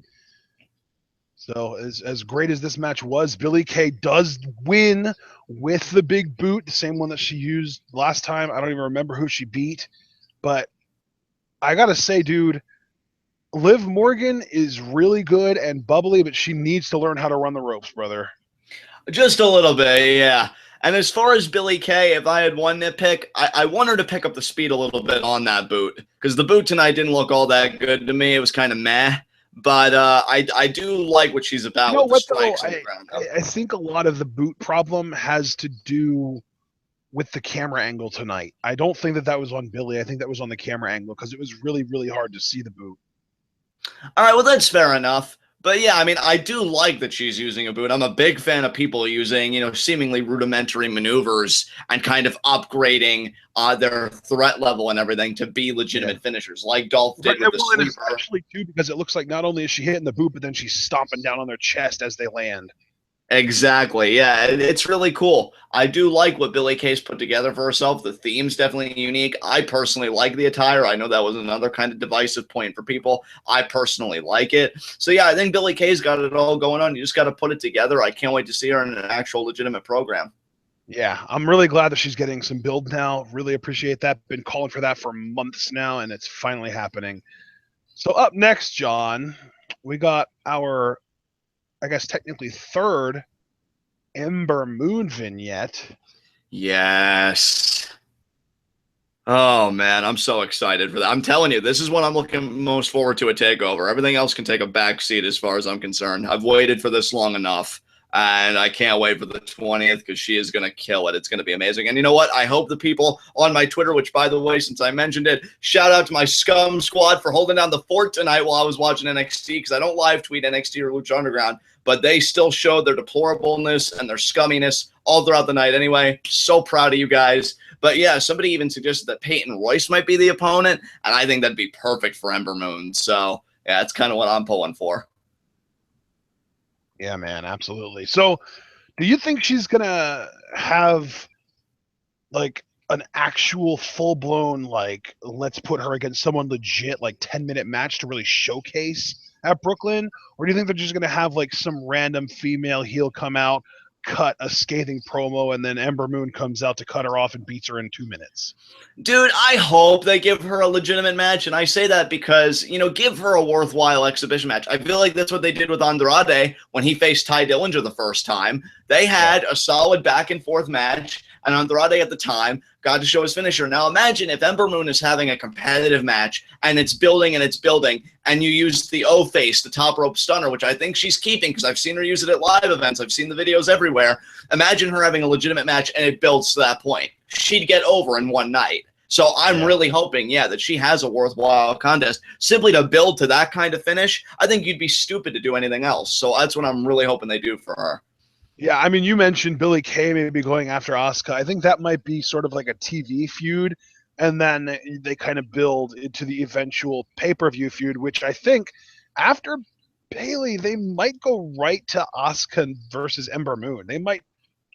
So as great as this match was, Billy Kay does win with the big boot, the same one that she used last time. I don't even remember who she beat. But I got to say, dude, Liv Morgan is really good and bubbly, but she needs to learn how to run the ropes, brother. Just a little bit, yeah. And as far as Billy Kay, if I had one nitpick, I want her to pick up the speed a little bit on that boot. Because the boot tonight didn't look all that good to me. It was kind of meh. But I do like what she's about. You know with what, the strikes though? and the ground. I think a lot of the boot problem has to do with the camera angle tonight. I don't think that was on Billy. I think that was on the camera angle because it was really, really hard to see the boot. All right, well, that's fair enough. But yeah, I mean, I do like that she's using a boot. I'm a big fan of people using, you know, seemingly rudimentary maneuvers and kind of upgrading their threat level and everything to be legitimate finishers, like Dolph did with the sleeper. Especially too, because it looks like not only is she hitting the boot, but then she's stomping down on their chest as they land. Exactly. Yeah, it's really cool. I do like what Billy Kay's put together for herself. The theme's definitely unique. I personally like the attire. I know that was another kind of divisive point for people. I personally like it. So yeah, I think Billy Kay's got it all going on. You just got to put it together. I can't wait to see her in an actual legitimate program. Yeah, I'm really glad that she's getting some build now. Really appreciate that. Been calling for that for months now, and it's finally happening. So up next, John, we got our, I guess technically third Ember Moon vignette. Yes. Oh man, I'm so excited for that. I'm telling you, this is what I'm looking most forward to a takeover. Everything else can take a back seat as far as I'm concerned. I've waited for this long enough. And I can't wait for the 20th because she is going to kill it. It's going to be amazing. And you know what? I hope the people on my Twitter, which, by the way, since I mentioned it, shout out to my Scum Squad for holding down the fort tonight while I was watching NXT, because I don't live tweet NXT or Lucha Underground, but they still showed their deplorableness and their scumminess all throughout the night anyway. So proud of you guys. But yeah, somebody even suggested that Peyton Royce might be the opponent, and I think that'd be perfect for Ember Moon. So yeah, that's kind of what I'm pulling for. Yeah, man, absolutely. So, do you think she's gonna have like an actual full-blown, like, let's put her against someone legit, like 10-minute match to really showcase at Brooklyn? Or do you think they're just gonna have like some random female heel come out, cut a scathing promo, and then Ember Moon comes out to cut her off and beats her in 2 minutes? Dude, I hope they give her a legitimate match, and I say that because, you know, give her a worthwhile exhibition match. I feel like that's what they did with Andrade when he faced Ty Dillinger the first time. They had a solid back-and-forth match, and Andrade at the time got to show his finisher. Now imagine if Ember Moon is having a competitive match, and it's building, and you use the O-face, the top rope stunner, which I think she's keeping because I've seen her use it at live events. I've seen the videos everywhere. Imagine her having a legitimate match, and it builds to that point. She'd get over in one night. So I'm really hoping, that she has a worthwhile contest simply to build to that kind of finish. I think you'd be stupid to do anything else. So that's what I'm really hoping they do for her. Yeah, I mean, you mentioned Billie Kay maybe going after Asuka. I think that might be sort of like a TV feud, and then they kind of build into the eventual pay-per-view feud, which I think after Bayley, they might go right to Asuka versus Ember Moon. They might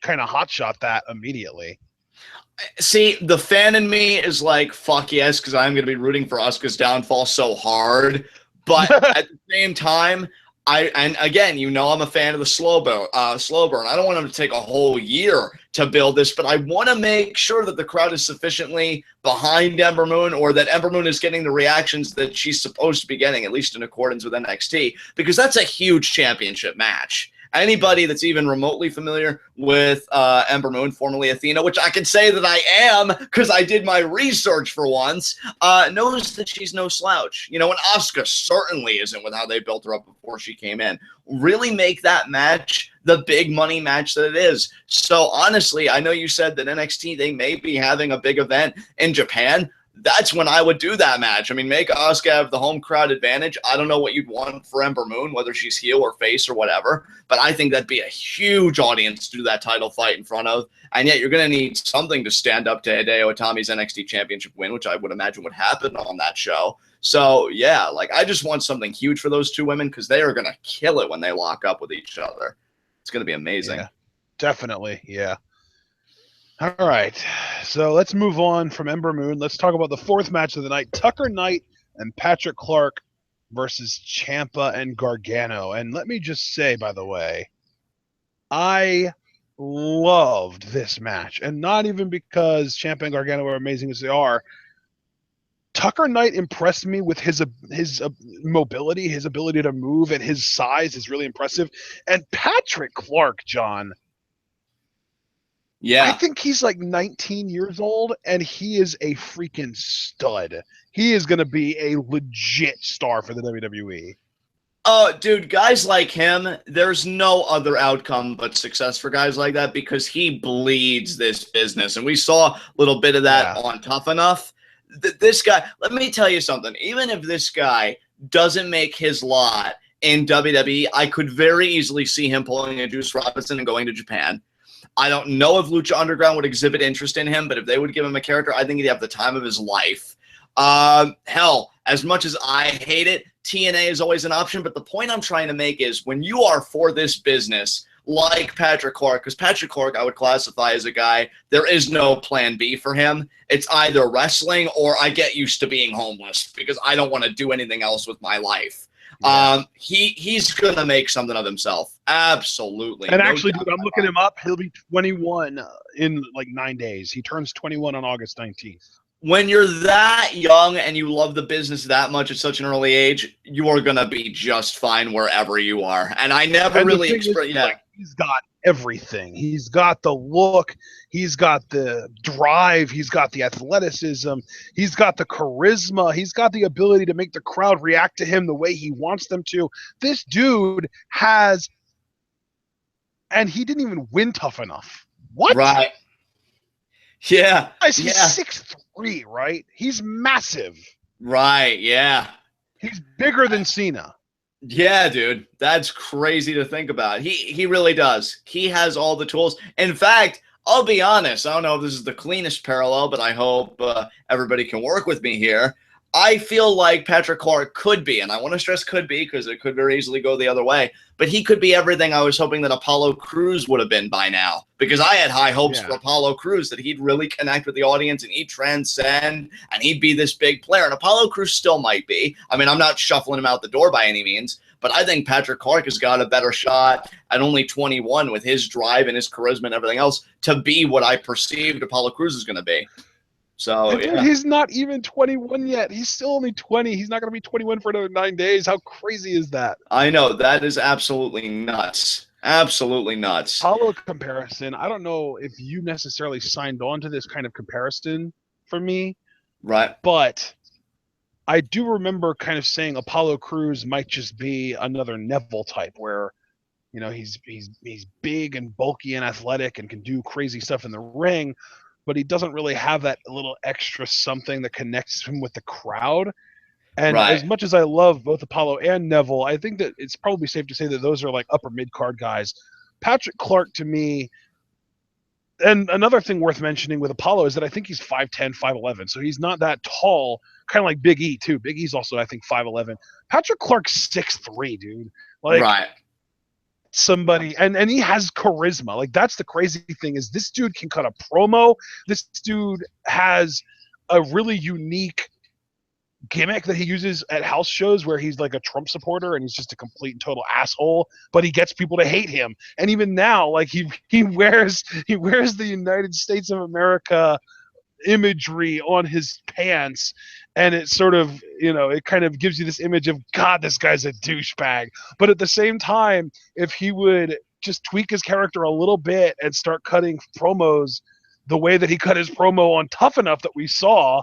kind of hotshot that immediately. See, the fan in me is like, fuck yes, because I'm going to be rooting for Asuka's downfall so hard. But at the same time, and again, I'm a fan of the slow burn. I don't want them to take a whole year to build this, but I want to make sure that the crowd is sufficiently behind Ember Moon, or that Ember Moon is getting the reactions that she's supposed to be getting, at least in accordance with NXT, because that's a huge championship match. Anybody that's even remotely familiar with Ember Moon, formerly Athena, which I can say that I am because I did my research for once, knows that she's no slouch. And Asuka certainly isn't with how they built her up before she came in. Really make that match the big money match that it is. So honestly, I know you said that NXT, they may be having a big event in Japan. That's when I would do that match. I mean, make Asuka have the home crowd advantage. I don't know what you'd want for Ember Moon, whether she's heel or face or whatever, but I think that'd be a huge audience to do that title fight in front of. And yet you're going to need something to stand up to Hideo Itami's NXT Championship win, which I would imagine would happen on that show. So, yeah, I just want something huge for those two women because they are going to kill it when they lock up with each other. It's going to be amazing. Yeah, definitely, yeah. All right, so let's move on from Ember Moon. Let's talk about the fourth match of the night, Tucker Knight and Patrick Clark versus Ciampa and Gargano. And let me just say, by the way, I loved this match. And not even because Ciampa and Gargano are amazing as they are. Tucker Knight impressed me with his mobility, his ability to move, and his size is really impressive. And Patrick Clark, John, I think he's like 19 years old, and he is a freaking stud. He is going to be a legit star for the WWE. Oh, dude, guys like him, there's no other outcome but success for guys like that because he bleeds this business. And we saw a little bit of that on Tough Enough. This guy, let me tell you something. Even if this guy doesn't make his lot in WWE, I could very easily see him pulling a Juice Robinson and going to Japan. I don't know if Lucha Underground would exhibit interest in him, but if they would give him a character, I think he'd have the time of his life. Hell, as much as I hate it, TNA is always an option, but the point I'm trying to make is when you are for this business, like Patrick Clark, because Patrick Clark I would classify as a guy, there is no plan B for him. It's either wrestling or I get used to being homeless because I don't want to do anything else with my life. Yeah. He's gonna make something of himself. Absolutely. And actually, dude, I'm looking him up. He'll be 21 in like 9 days. He turns 21 on August 19th. When you're that young and you love the business that much at such an early age, you are gonna be just fine wherever you are. And I never really expressed. Yeah, he's got everything. He's got the look. He's got the drive. He's got the athleticism. He's got the charisma. He's got the ability to make the crowd react to him the way he wants them to. This dude has and he didn't even win Tough Enough. What? Right. Yeah. Guys, he's Yeah. 6'3", right? He's massive. Right. Yeah. He's bigger than Cena. Yeah, dude. That's crazy to think about. He really does. He has all the tools. In fact, I'll be honest. I don't know if this is the cleanest parallel, but I hope everybody can work with me here. I feel like Patrick Clark could be, and I want to stress could be because it could very easily go the other way, but he could be everything I was hoping that Apollo Crews would have been by now, because I had high hopes for Apollo Crews that he'd really connect with the audience and he'd transcend and he'd be this big player. And Apollo Crews still might be. I mean, I'm not shuffling him out the door by any means, but I think Patrick Clark has got a better shot at only 21 with his drive and his charisma and everything else to be what I perceived Apollo Crews is going to be. So, dude, he's not even 21 yet. He's still only 20. He's not going to be 21 for another 9 days. How crazy is that? I know. That is absolutely nuts. Absolutely nuts. Apollo comparison. I don't know if you necessarily signed on to this kind of comparison for me. Right. But I do remember kind of saying Apollo Crews might just be another Neville type where, you know, he's big and bulky and athletic and can do crazy stuff in the ring, but he doesn't really have that little extra something that connects him with the crowd. And as much as I love both Apollo and Neville, I think that it's probably safe to say that those are like upper mid-card guys. Patrick Clark, to me, and another thing worth mentioning with Apollo is that I think he's 5'10", 5'11", so he's not that tall, kind of like Big E, too. Big E's also, I think, 5'11". Patrick Clark's 6'3", dude. Like, somebody, and he has charisma. Like, that's the crazy thing, is this dude can cut a promo. This dude has a really unique gimmick that he uses at house shows where he's like a Trump supporter and he's just a complete and total asshole, but he gets people to hate him. And even now, like he wears the United States of America imagery on his pants, and it sort of, you know, it kind of gives you this image of, God, this guy's a douchebag. But at the same time, if he would just tweak his character a little bit and start cutting promos the way that he cut his promo on Tough Enough that we saw,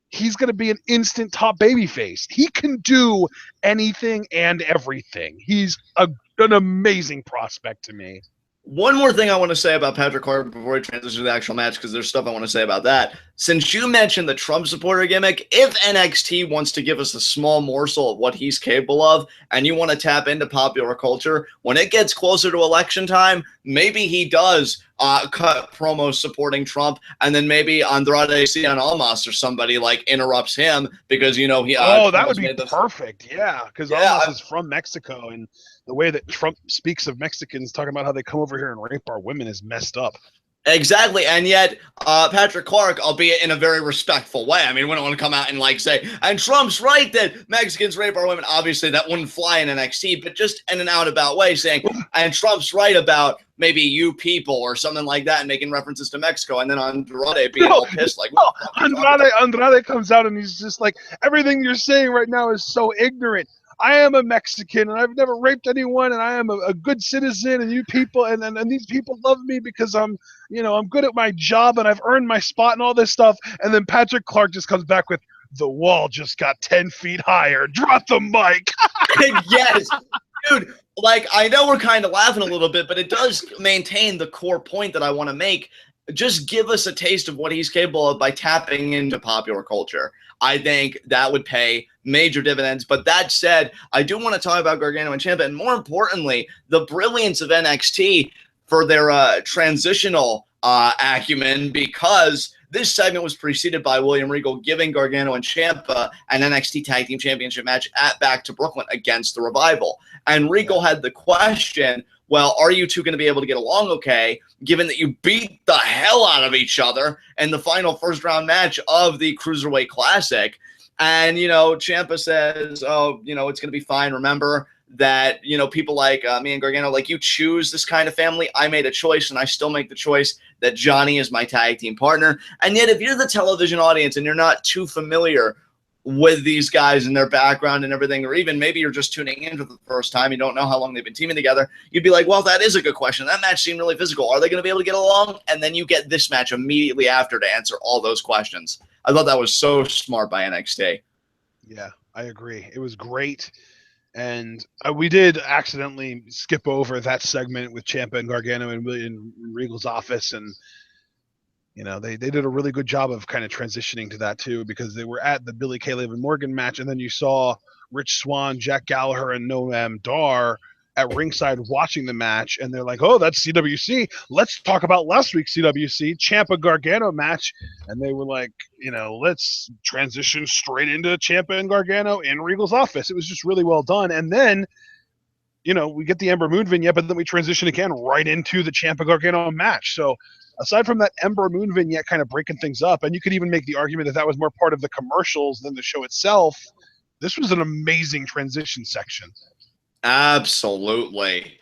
he's going to be an instant top babyface. He can do anything and everything. He's an amazing prospect to me. One more thing I want to say about Patrick Clark before we transition to the actual match, because there's stuff I want to say about that. Since you mentioned the Trump supporter gimmick, if NXT wants to give us a small morsel of what he's capable of, and you want to tap into popular culture, when it gets closer to election time, maybe he does cut promos supporting Trump, and then maybe Andrade Cien Almas or somebody like interrupts him because, you know, he. That would be perfect. Yeah, because Almas is from Mexico, and the way that Trump speaks of Mexicans, talking about how they come over here and rape our women, is messed up. Exactly, and yet Patrick Clark, albeit in a very respectful way. I mean, we don't want to come out and like say, and Trump's right that Mexicans rape our women. Obviously, that wouldn't fly in NXT, but just in an out-about way saying, and Trump's right about maybe you people or something like that, and making references to Mexico, and then Andrade being all pissed. Like, Andrade comes out and he's just like, everything you're saying right now is so ignorant. I am a Mexican, and I've never raped anyone, and I am a good citizen, and you people, and these people love me because I'm good at my job, and I've earned my spot and all this stuff. And then Patrick Clark just comes back with, the wall just got 10 feet higher. Drop the mic. Yes, dude. Like, I know we're kind of laughing a little bit, but it does maintain the core point that I want to make. Just give us a taste of what he's capable of by tapping into popular culture. I think that would pay major dividends. But that said, I do want to talk about Gargano and Ciampa, and more importantly, the brilliance of NXT for their transitional acumen, because this segment was preceded by William Regal giving Gargano and Ciampa an NXT Tag Team Championship match at Back to Brooklyn against the Revival. And Regal had the question, well, are you two going to be able to get along okay, given that you beat the hell out of each other in the final first-round match of the Cruiserweight Classic? And, you know, Ciampa says, oh, you know, it's going to be fine. Remember that, you know, people like me and Gargano, like, you choose this kind of family. I made a choice, and I still make the choice that Johnny is my tag team partner. And yet, if you're the television audience and you're not too familiar with these guys and their background and everything, or even maybe you're just tuning in for the first time, you don't know how long they've been teaming together, you'd be like, well, that is a good question. That match seemed really physical. Are they going to be able to get along? And then you get this match immediately after to answer all those questions. I thought that was so smart by NXT. Yeah, I agree. It was great. And we did accidentally skip over that segment with Ciampa and Gargano in Regal's office, and they did a really good job of kind of transitioning to that too, because they were at the Billy Kay, Liv Morgan match, and then you saw Rich Swann, Jack Gallagher, and Noam Dar at ringside watching the match, and they're like, "Oh, that's CWC. Let's talk about last week's CWC Ciampa Gargano match." And they were like, let's transition straight into Ciampa and Gargano in Regal's office. It was just really well done. And then, we get the Ember Moon vignette, but then we transition again right into the Ciampa Gargano match. So aside from that Ember Moon vignette kind of breaking things up, and you could even make the argument that was more part of the commercials than the show itself, this was an amazing transition section. Absolutely.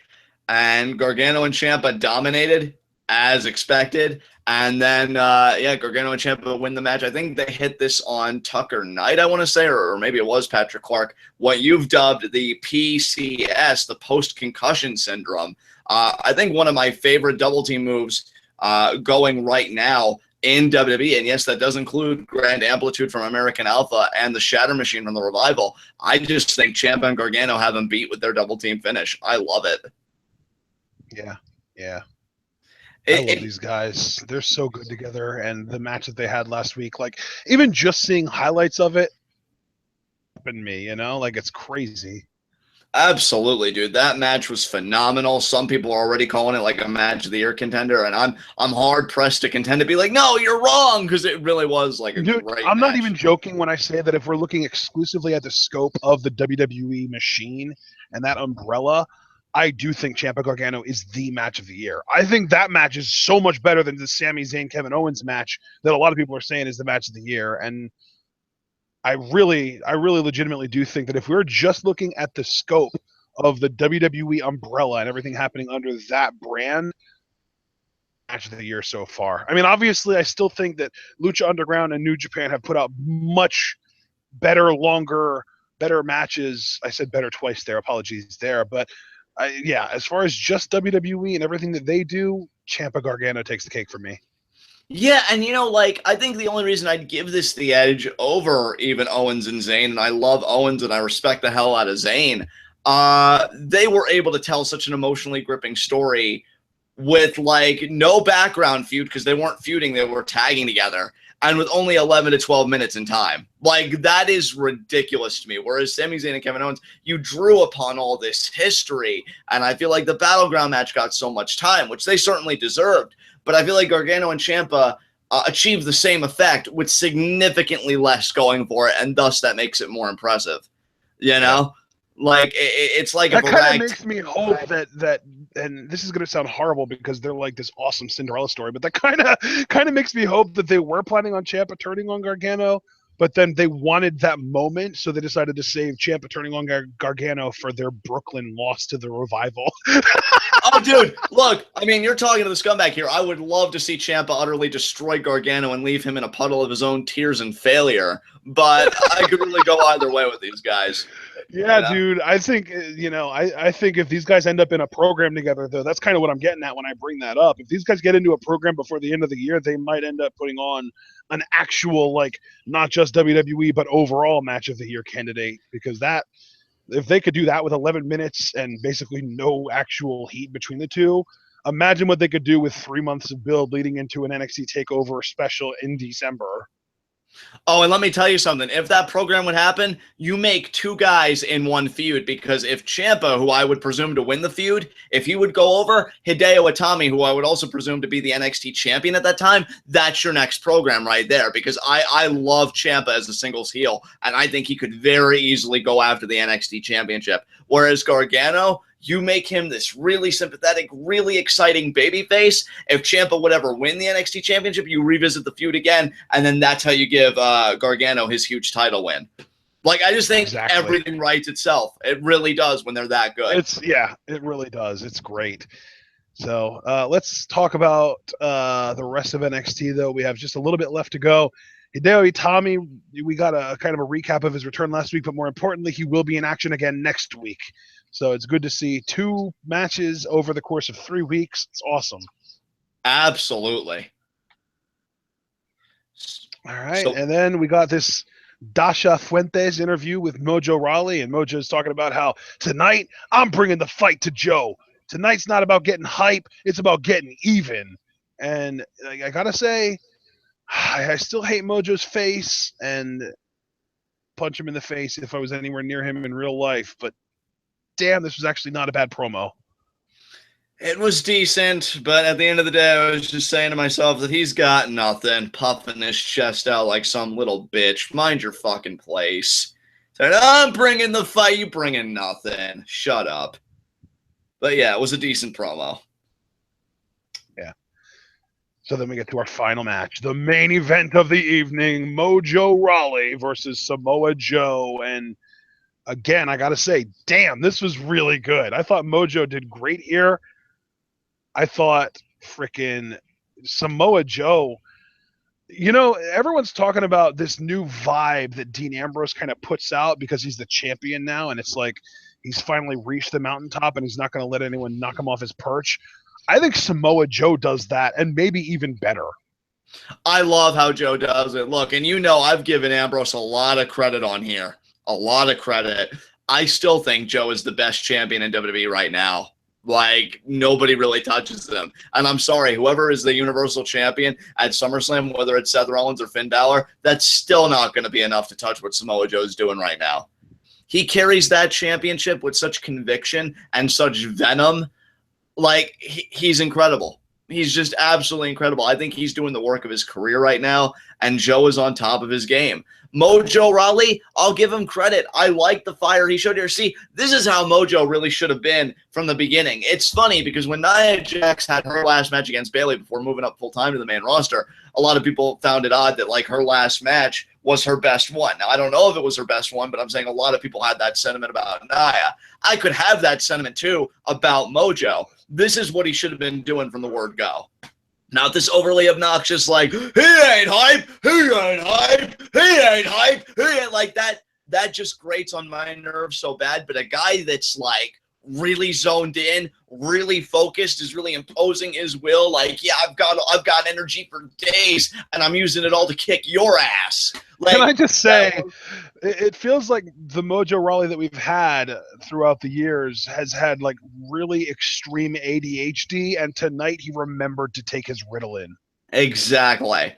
And Gargano and Ciampa dominated as expected. And then, Gargano and Ciampa win the match. I think they hit this on Tucker Knight, I want to say, or maybe it was Patrick Clark, what you've dubbed the PCS, the post-concussion syndrome. I think one of my favorite double team moves going right now in WWE, and yes, that does include Grand Amplitude from American Alpha and the Shatter Machine from the Revival. I just think Ciampa and Gargano have them beat with their double team finish. I love it. Yeah. I love these guys. They're so good together, and the match that they had last week, like even just seeing highlights of it, happened me, like it's crazy. Absolutely, dude. That match was phenomenal. Some people are already calling it like a match of the year contender, and I'm hard pressed to contend to be like, no, you're wrong, because it really was like a great I'm match. not even joking when I say that if we're looking exclusively at the scope of the WWE machine and that umbrella, I do think Ciampa Gargano is the match of the year. I think that match is so much better than the Sami Zayn Kevin Owens match that a lot of people are saying is the match of the year. And I really legitimately do think that if we're just looking at the scope of the WWE umbrella and everything happening under that brand, match of the year so far. I mean, obviously, I still think that Lucha Underground and New Japan have put out much better, longer, better matches. I said better twice there. Apologies there. But as far as just WWE and everything that they do, Ciampa Gargano takes the cake for me. Yeah, and I think the only reason I'd give this the edge over even Owens and Zayn, and I love Owens and I respect the hell out of Zayn, they were able to tell such an emotionally gripping story with no background feud, because they weren't feuding, they were tagging together, and with only 11 to 12 minutes in time. That is ridiculous to me. Whereas Sami Zayn and Kevin Owens, you drew upon all this history, and I feel like the Battleground match got so much time, which they certainly deserved. But I feel like Gargano and Ciampa achieved the same effect with significantly less going for it, and thus that makes it more impressive. Yeah. It's like that kind of makes me hope that and this is going to sound horrible because they're like this awesome Cinderella story, but that kind of makes me hope that they were planning on Ciampa turning on Gargano, but then they wanted that moment, so they decided to save Ciampa turning on Gargano for their Brooklyn loss to the Revival. Oh, dude, look, I mean, you're talking to the scumbag here. I would love to see Ciampa utterly destroy Gargano and leave him in a puddle of his own tears and failure, but I could really go either way with these guys. Yeah, dude, I think, I think if these guys end up in a program together, though, that's kind of what I'm getting at when I bring that up. If these guys get into a program before the end of the year, they might end up putting on an actual, not just WWE, but overall match of the year candidate, because if they could do that with 11 minutes and basically no actual heat between the two, imagine what they could do with 3 months of build leading into an NXT TakeOver special in December. Oh, and let me tell you something. If that program would happen, you make two guys in one feud, because if Ciampa, who I would presume to win the feud, if he would go over, Hideo Itami, who I would also presume to be the NXT champion at that time, that's your next program right there, because I love Ciampa as a singles heel, and I think he could very easily go after the NXT championship. Whereas Gargano, you make him this really sympathetic, really exciting babyface. If Ciampa would ever win the NXT championship, you revisit the feud again, and then that's how you give Gargano his huge title win. I just think everything writes itself. It really does when they're that good. It really does. It's great. So let's talk about the rest of NXT, though. We have just a little bit left to go. Hideo Itami, we got a kind of a recap of his return last week, but more importantly, he will be in action again next week. So it's good to see 2 matches over the course of 3 weeks. It's awesome. Absolutely. All right, and then we got this Dasha Fuentes interview with Mojo Rawley, and Mojo's talking about how tonight I'm bringing the fight to Joe. Tonight's not about getting hype; it's about getting even. And I gotta say, I still hate Mojo's face and punch him in the face if I was anywhere near him in real life. But damn, this was actually not a bad promo. It was decent, but at the end of the day, I was just saying to myself that he's got nothing, puffing his chest out like some little bitch. Mind your fucking place. Said, I'm bringing the fight, you bringing nothing. Shut up. But yeah, it was a decent promo. Yeah. So then we get to our final match, the main event of the evening, Mojo Rawley versus Samoa Joe. And again, I got to say, damn, this was really good. I thought Mojo did great here. I thought freaking Samoa Joe, you know, everyone's talking about this new vibe that Dean Ambrose kind of puts out because he's the champion now. And it's like he's finally reached the mountaintop and he's not going to let anyone knock him off his perch. I think Samoa Joe does that, and maybe even better. I love how Joe does it. Look, and you know I've given Ambrose a lot of credit on here. A lot of credit. I still think Joe is the best champion in WWE right now. Like, nobody really touches them. And I'm sorry, whoever is the Universal Champion at SummerSlam, whether it's Seth Rollins or Finn Balor, that's still not going to be enough to touch what Samoa Joe is doing right now. He carries that championship with such conviction and such venom. Like, he's incredible. He's just absolutely incredible. I think he's doing the work of his career right now, and Joe is on top of his game. Mojo Rawley, I'll give him credit. I like the fire he showed here. See, this is how Mojo really should have been from the beginning. It's funny because when Nia Jax had her last match against Bayley before moving up full-time to the main roster, a lot of people found it odd that, like, her last match was her best one. Now, I don't know if it was her best one, but I'm saying a lot of people had that sentiment about Nia. I could have that sentiment, too, about Mojo. This is what he should have been doing from the word go. Not this overly obnoxious, like, he ain't hype, he ain't hype, he ain't hype, he ain't like that. That just grates on my nerves so bad. But a guy that's like really zoned in, really focused, is really imposing his will. Like, yeah, I've got energy for days, and I'm using it all to kick your ass. Like, can I just say, it feels like the Mojo Rawley that we've had throughout the years has had like really extreme ADHD, and tonight he remembered to take his Ritalin. Exactly.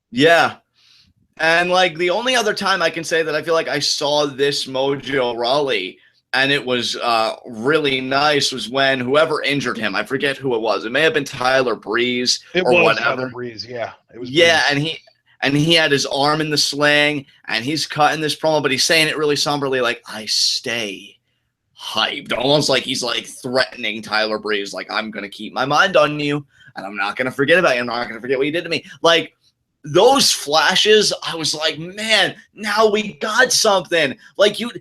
Yeah. And like the only other time I can say that I feel like I saw this Mojo Rawley and it was really nice was when whoever injured him, I forget who it was. It may have been Tyler Breeze or whatever. Tyler Breeze, yeah. It was yeah, Breeze. and he had his arm in the sling, and he's cutting this promo, but he's saying it really somberly, like, I stay hyped. Almost like he's like threatening Tyler Breeze, like, I'm going to keep my mind on you, and I'm not going to forget about you. I'm not going to forget what you did to me. Like, those flashes, I was like, man, now we got something. Like, you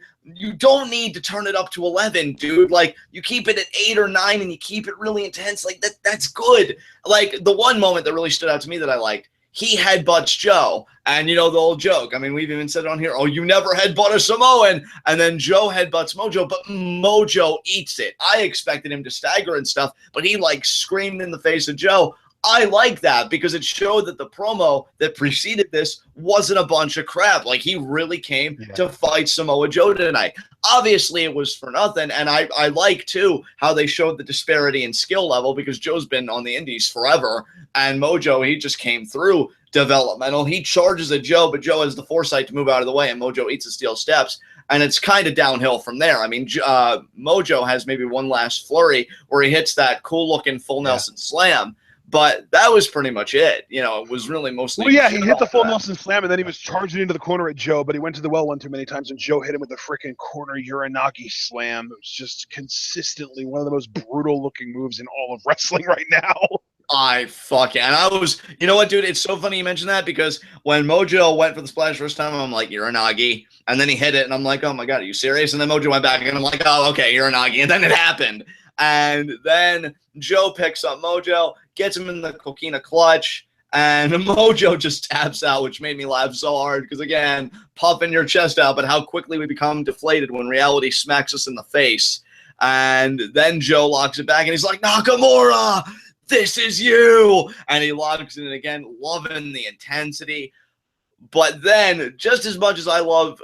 don't need to turn it up to 11, dude. Like, you keep it at 8 or 9, and you keep it really intense. Like, that's good. Like, the one moment that really stood out to me that I liked, he headbutts Joe, and you know the old joke. I mean, we've even said it on here. Oh, you never headbutt a Samoan, and then Joe headbutts Mojo, but Mojo eats it. I expected him to stagger and stuff, but he like screamed in the face of Joe. I like that because it showed that the promo that preceded this wasn't a bunch of crap. Like, he really came to fight Samoa Joe tonight. Obviously, it was for nothing, and I like, too, how they showed the disparity in skill level because Joe's been on the indies forever, and Mojo, he just came through developmental. He charges at Joe, but Joe has the foresight to move out of the way, and Mojo eats the steel steps. And it's kind of downhill from there. I mean, Mojo has maybe one last flurry where he hits that cool-looking full Nelson slam. But that was pretty much it. You know, it was really mostly. Well, yeah, he hit the full Nelson slam, and then he was charging into the corner at Joe, but he went to the well one too many times, and Joe hit him with the freaking corner Uranagi slam. It was just consistently one of the most brutal-looking moves in all of wrestling right now. And I was, you know what, dude? It's so funny you mentioned that because when Mojo went for the splash first time, I'm like, Uranagi. And then he hit it, and I'm like, oh my God, are you serious? And then Mojo went back, and I'm like, oh, okay, Uranagi. And then it happened. And then Joe picks up Mojo, gets him in the coquina clutch, and Mojo just taps out, which made me laugh so hard because, again, puffing your chest out, but how quickly we become deflated when reality smacks us in the face. And then Joe locks it back, and he's like, Nakamura, this is you. And he locks it in again, loving the intensity. But then, just as much as I love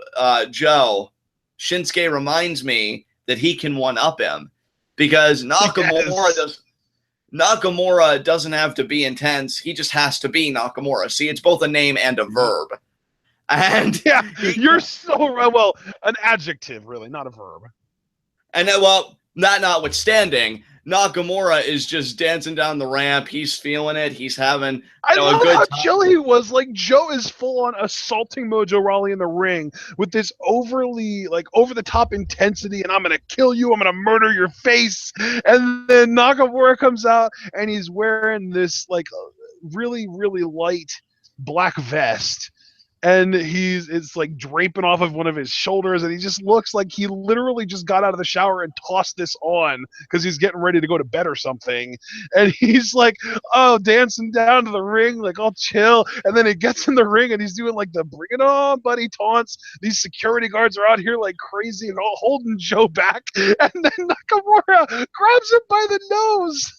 Joe, Shinsuke reminds me that he can one-up him because Yes. Nakamura doesn't have to be intense. He just has to be Nakamura. See, it's both a name and a verb. And Yeah, you're so right. Well, an adjective, really, not a verb. And then, well, that notwithstanding, Nakamura is just dancing down the ramp. He's feeling it. He's having I love a good how time. chill he was. Like, Joe is full on assaulting Mojo Rawley in the ring with this overly, like, over the top intensity. And I'm gonna kill you. I'm gonna murder your face. And then Nakamura comes out and he's wearing this like really light black vest. And it's like draping off of one of his shoulders, and he just looks like he literally just got out of the shower and tossed this on because he's getting ready to go to bed or something. And he's like, oh, dancing down to the ring, like all chill. And then he gets in the ring and he's doing like the bring it on, buddy taunts. These security guards are out here like crazy and all holding Joe back. And then Nakamura grabs him by the nose.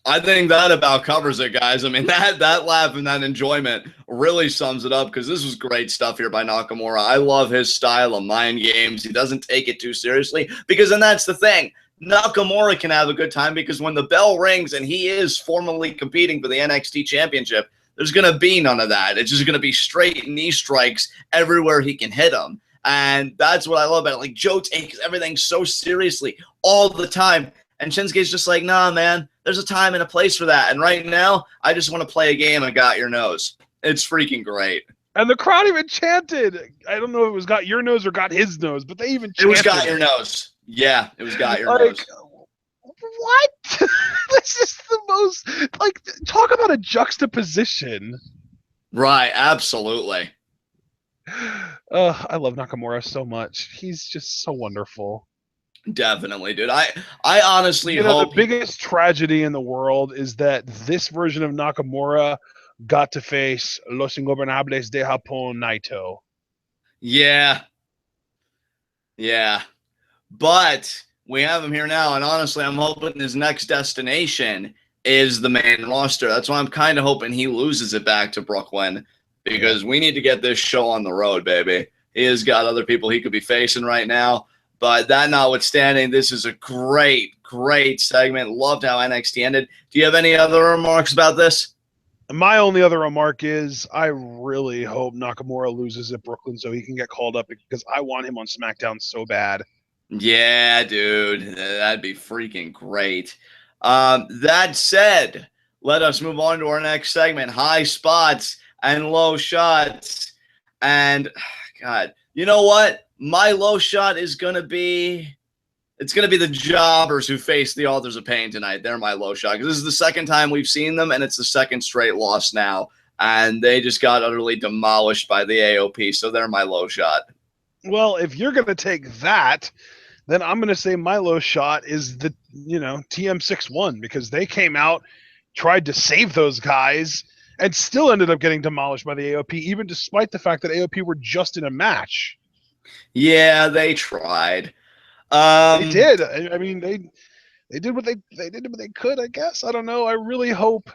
I think that about covers it, guys. I mean, that laugh and that enjoyment really sums it up because this was great stuff here by Nakamura. I love his style of mind games. He doesn't take it too seriously because, and that's the thing, Nakamura can have a good time because when the bell rings and he is formally competing for the NXT Championship, there's going to be none of that. It's just going to be straight knee strikes everywhere he can hit them. And that's what I love about it. Like, Joe takes everything so seriously all the time. And Shinsuke's just like, nah, man, there's a time and a place for that. And right now, I just want to play a game and got your nose. It's freaking great. And the crowd even chanted. I don't know if it was got your nose or got his nose, but they even chanted. It was got your nose. Yeah, it was got your nose. What? This is the most, like, talk about a juxtaposition. Right, absolutely. I love Nakamura so much. He's just so wonderful. Definitely, dude. I honestly hope the biggest tragedy in the world is that this version of Nakamura got to face Los Ingobernables de Japón Naito. Yeah. Yeah. But we have him here now, and honestly, I'm hoping his next destination is the main roster. That's why I'm kind of hoping he loses it back to Brooklyn because we need to get this show on the road, baby. He has got other people he could be facing right now. But that notwithstanding, this is a great segment. Loved how NXT ended. Do you have any other remarks about this? My only other remark is I really hope Nakamura loses at Brooklyn so he can get called up because I want him on SmackDown so bad. Yeah, dude. That'd be freaking great. That said, let us move on to our next segment, high spots and low shots. And, God, you know what? My low shot is going to be the jobbers who face the Authors of Pain tonight. They're my low shot because this is the second time we've seen them, and it's the second straight loss now. And they just got utterly demolished by the AOP, so they're my low shot. Well, if you're going to take that, then I'm going to say my low shot is the, TM61 because they came out, tried to save those guys, and still ended up getting demolished by the AOP, even despite the fact that AOP were just in a match. Yeah, they tried. They did. I mean, they did what they could, I guess. I don't know. I really hope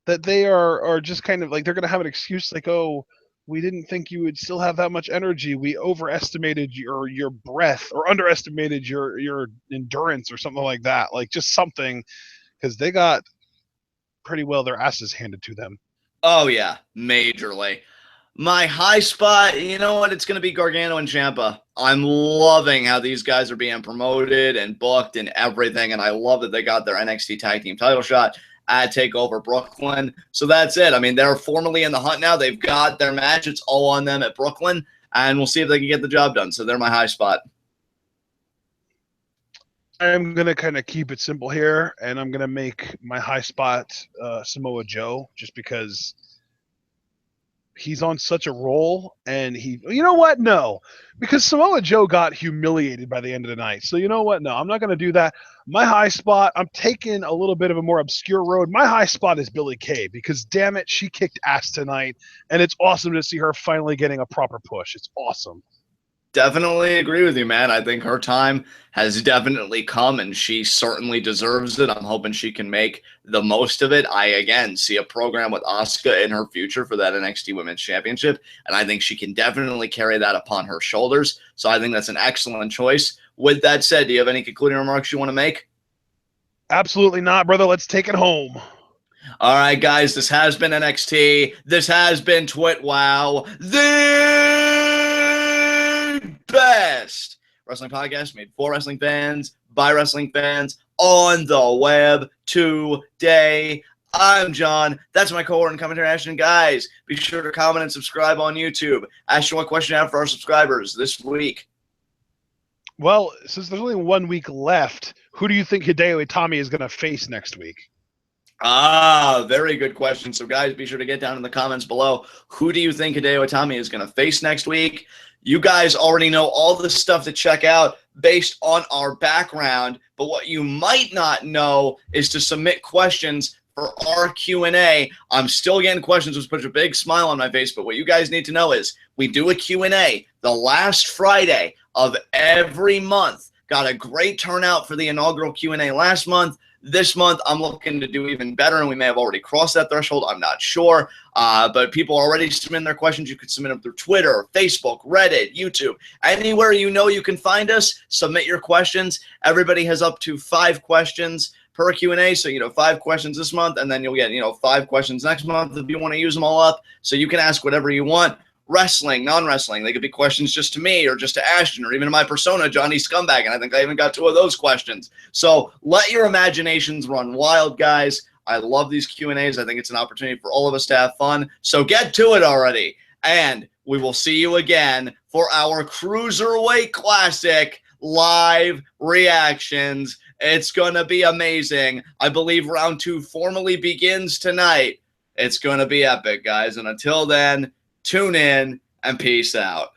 that they are just kind of like they're going to have an excuse like, oh, we didn't think you would still have that much energy. We overestimated your breath or underestimated your endurance or something like that. Like just something because they got pretty well their asses handed to them. Oh yeah, majorly. My high spot, you know what? It's going to be Gargano and Ciampa. I'm loving how these guys are being promoted and booked and everything, and I love that they got their NXT Tag Team title shot at TakeOver Brooklyn. So that's it. I mean, they're formally in the hunt now. They've got their match. It's all on them at Brooklyn, and we'll see if they can get the job done. So they're my high spot. I'm going to kind of keep it simple here, and I'm going to make my high spot Samoa Joe just because he's on such a roll, and you know what? No, because Samoa Joe got humiliated by the end of the night. So you know what? No, I'm not going to do that. My high spot, I'm taking a little bit of a more obscure road. My high spot is Billie Kay because damn it, she kicked ass tonight, and it's awesome to see her finally getting a proper push. It's awesome. Definitely agree with you, man. I think her time has definitely come, and she certainly deserves it. I'm hoping she can make the most of it. I, again, see a program with Asuka in her future for that NXT Women's Championship, and I think she can definitely carry that upon her shoulders. So I think that's an excellent choice. With that said, do you have any concluding remarks you want to make? Absolutely not, brother. Let's take it home. All right, guys, this has been NXT. This has been TWitWoW, the best wrestling podcast made for wrestling fans, by wrestling fans, on the web today. I'm John. That's my cohort and commentary, Ashton. Guys, be sure to comment and subscribe on YouTube. Ashton, what question you have for our subscribers this week? Well, since there's only 1 week left, who do you think Hideo Itami is going to face next week? Very good question. So, guys, be sure to get down in the comments below. Who do you think Hideo Itami is going to face next week? You guys already know all the stuff to check out based on our background, but what you might not know is to submit questions for our Q&A. I'm still getting questions, which puts a big smile on my face, but what you guys need to know is we do a Q&A the last Friday of every month. Got a great turnout for the inaugural Q&A last month. This month, I'm looking to do even better, and we may have already crossed that threshold. I'm not sure. But people are already submitting their questions. You can submit them through Twitter, Facebook, Reddit, YouTube. Anywhere you know you can find us, submit your questions. Everybody has up to 5 questions per Q&A. So, 5 questions this month, and then you'll get, 5 questions next month if you want to use them all up. So you can ask whatever you want. Wrestling, non-wrestling. They could be questions just to me or just to Ashton or even to my persona, Johnny Scumbag, and I think I even got 2 of those questions. So let your imaginations run wild, guys. I love these Q&As. I think it's an opportunity for all of us to have fun. So get to it already. And we will see you again for our Cruiserweight Classic live reactions. It's going to be amazing. I believe round 2 formally begins tonight. It's going to be epic, guys. And until then, tune in and peace out.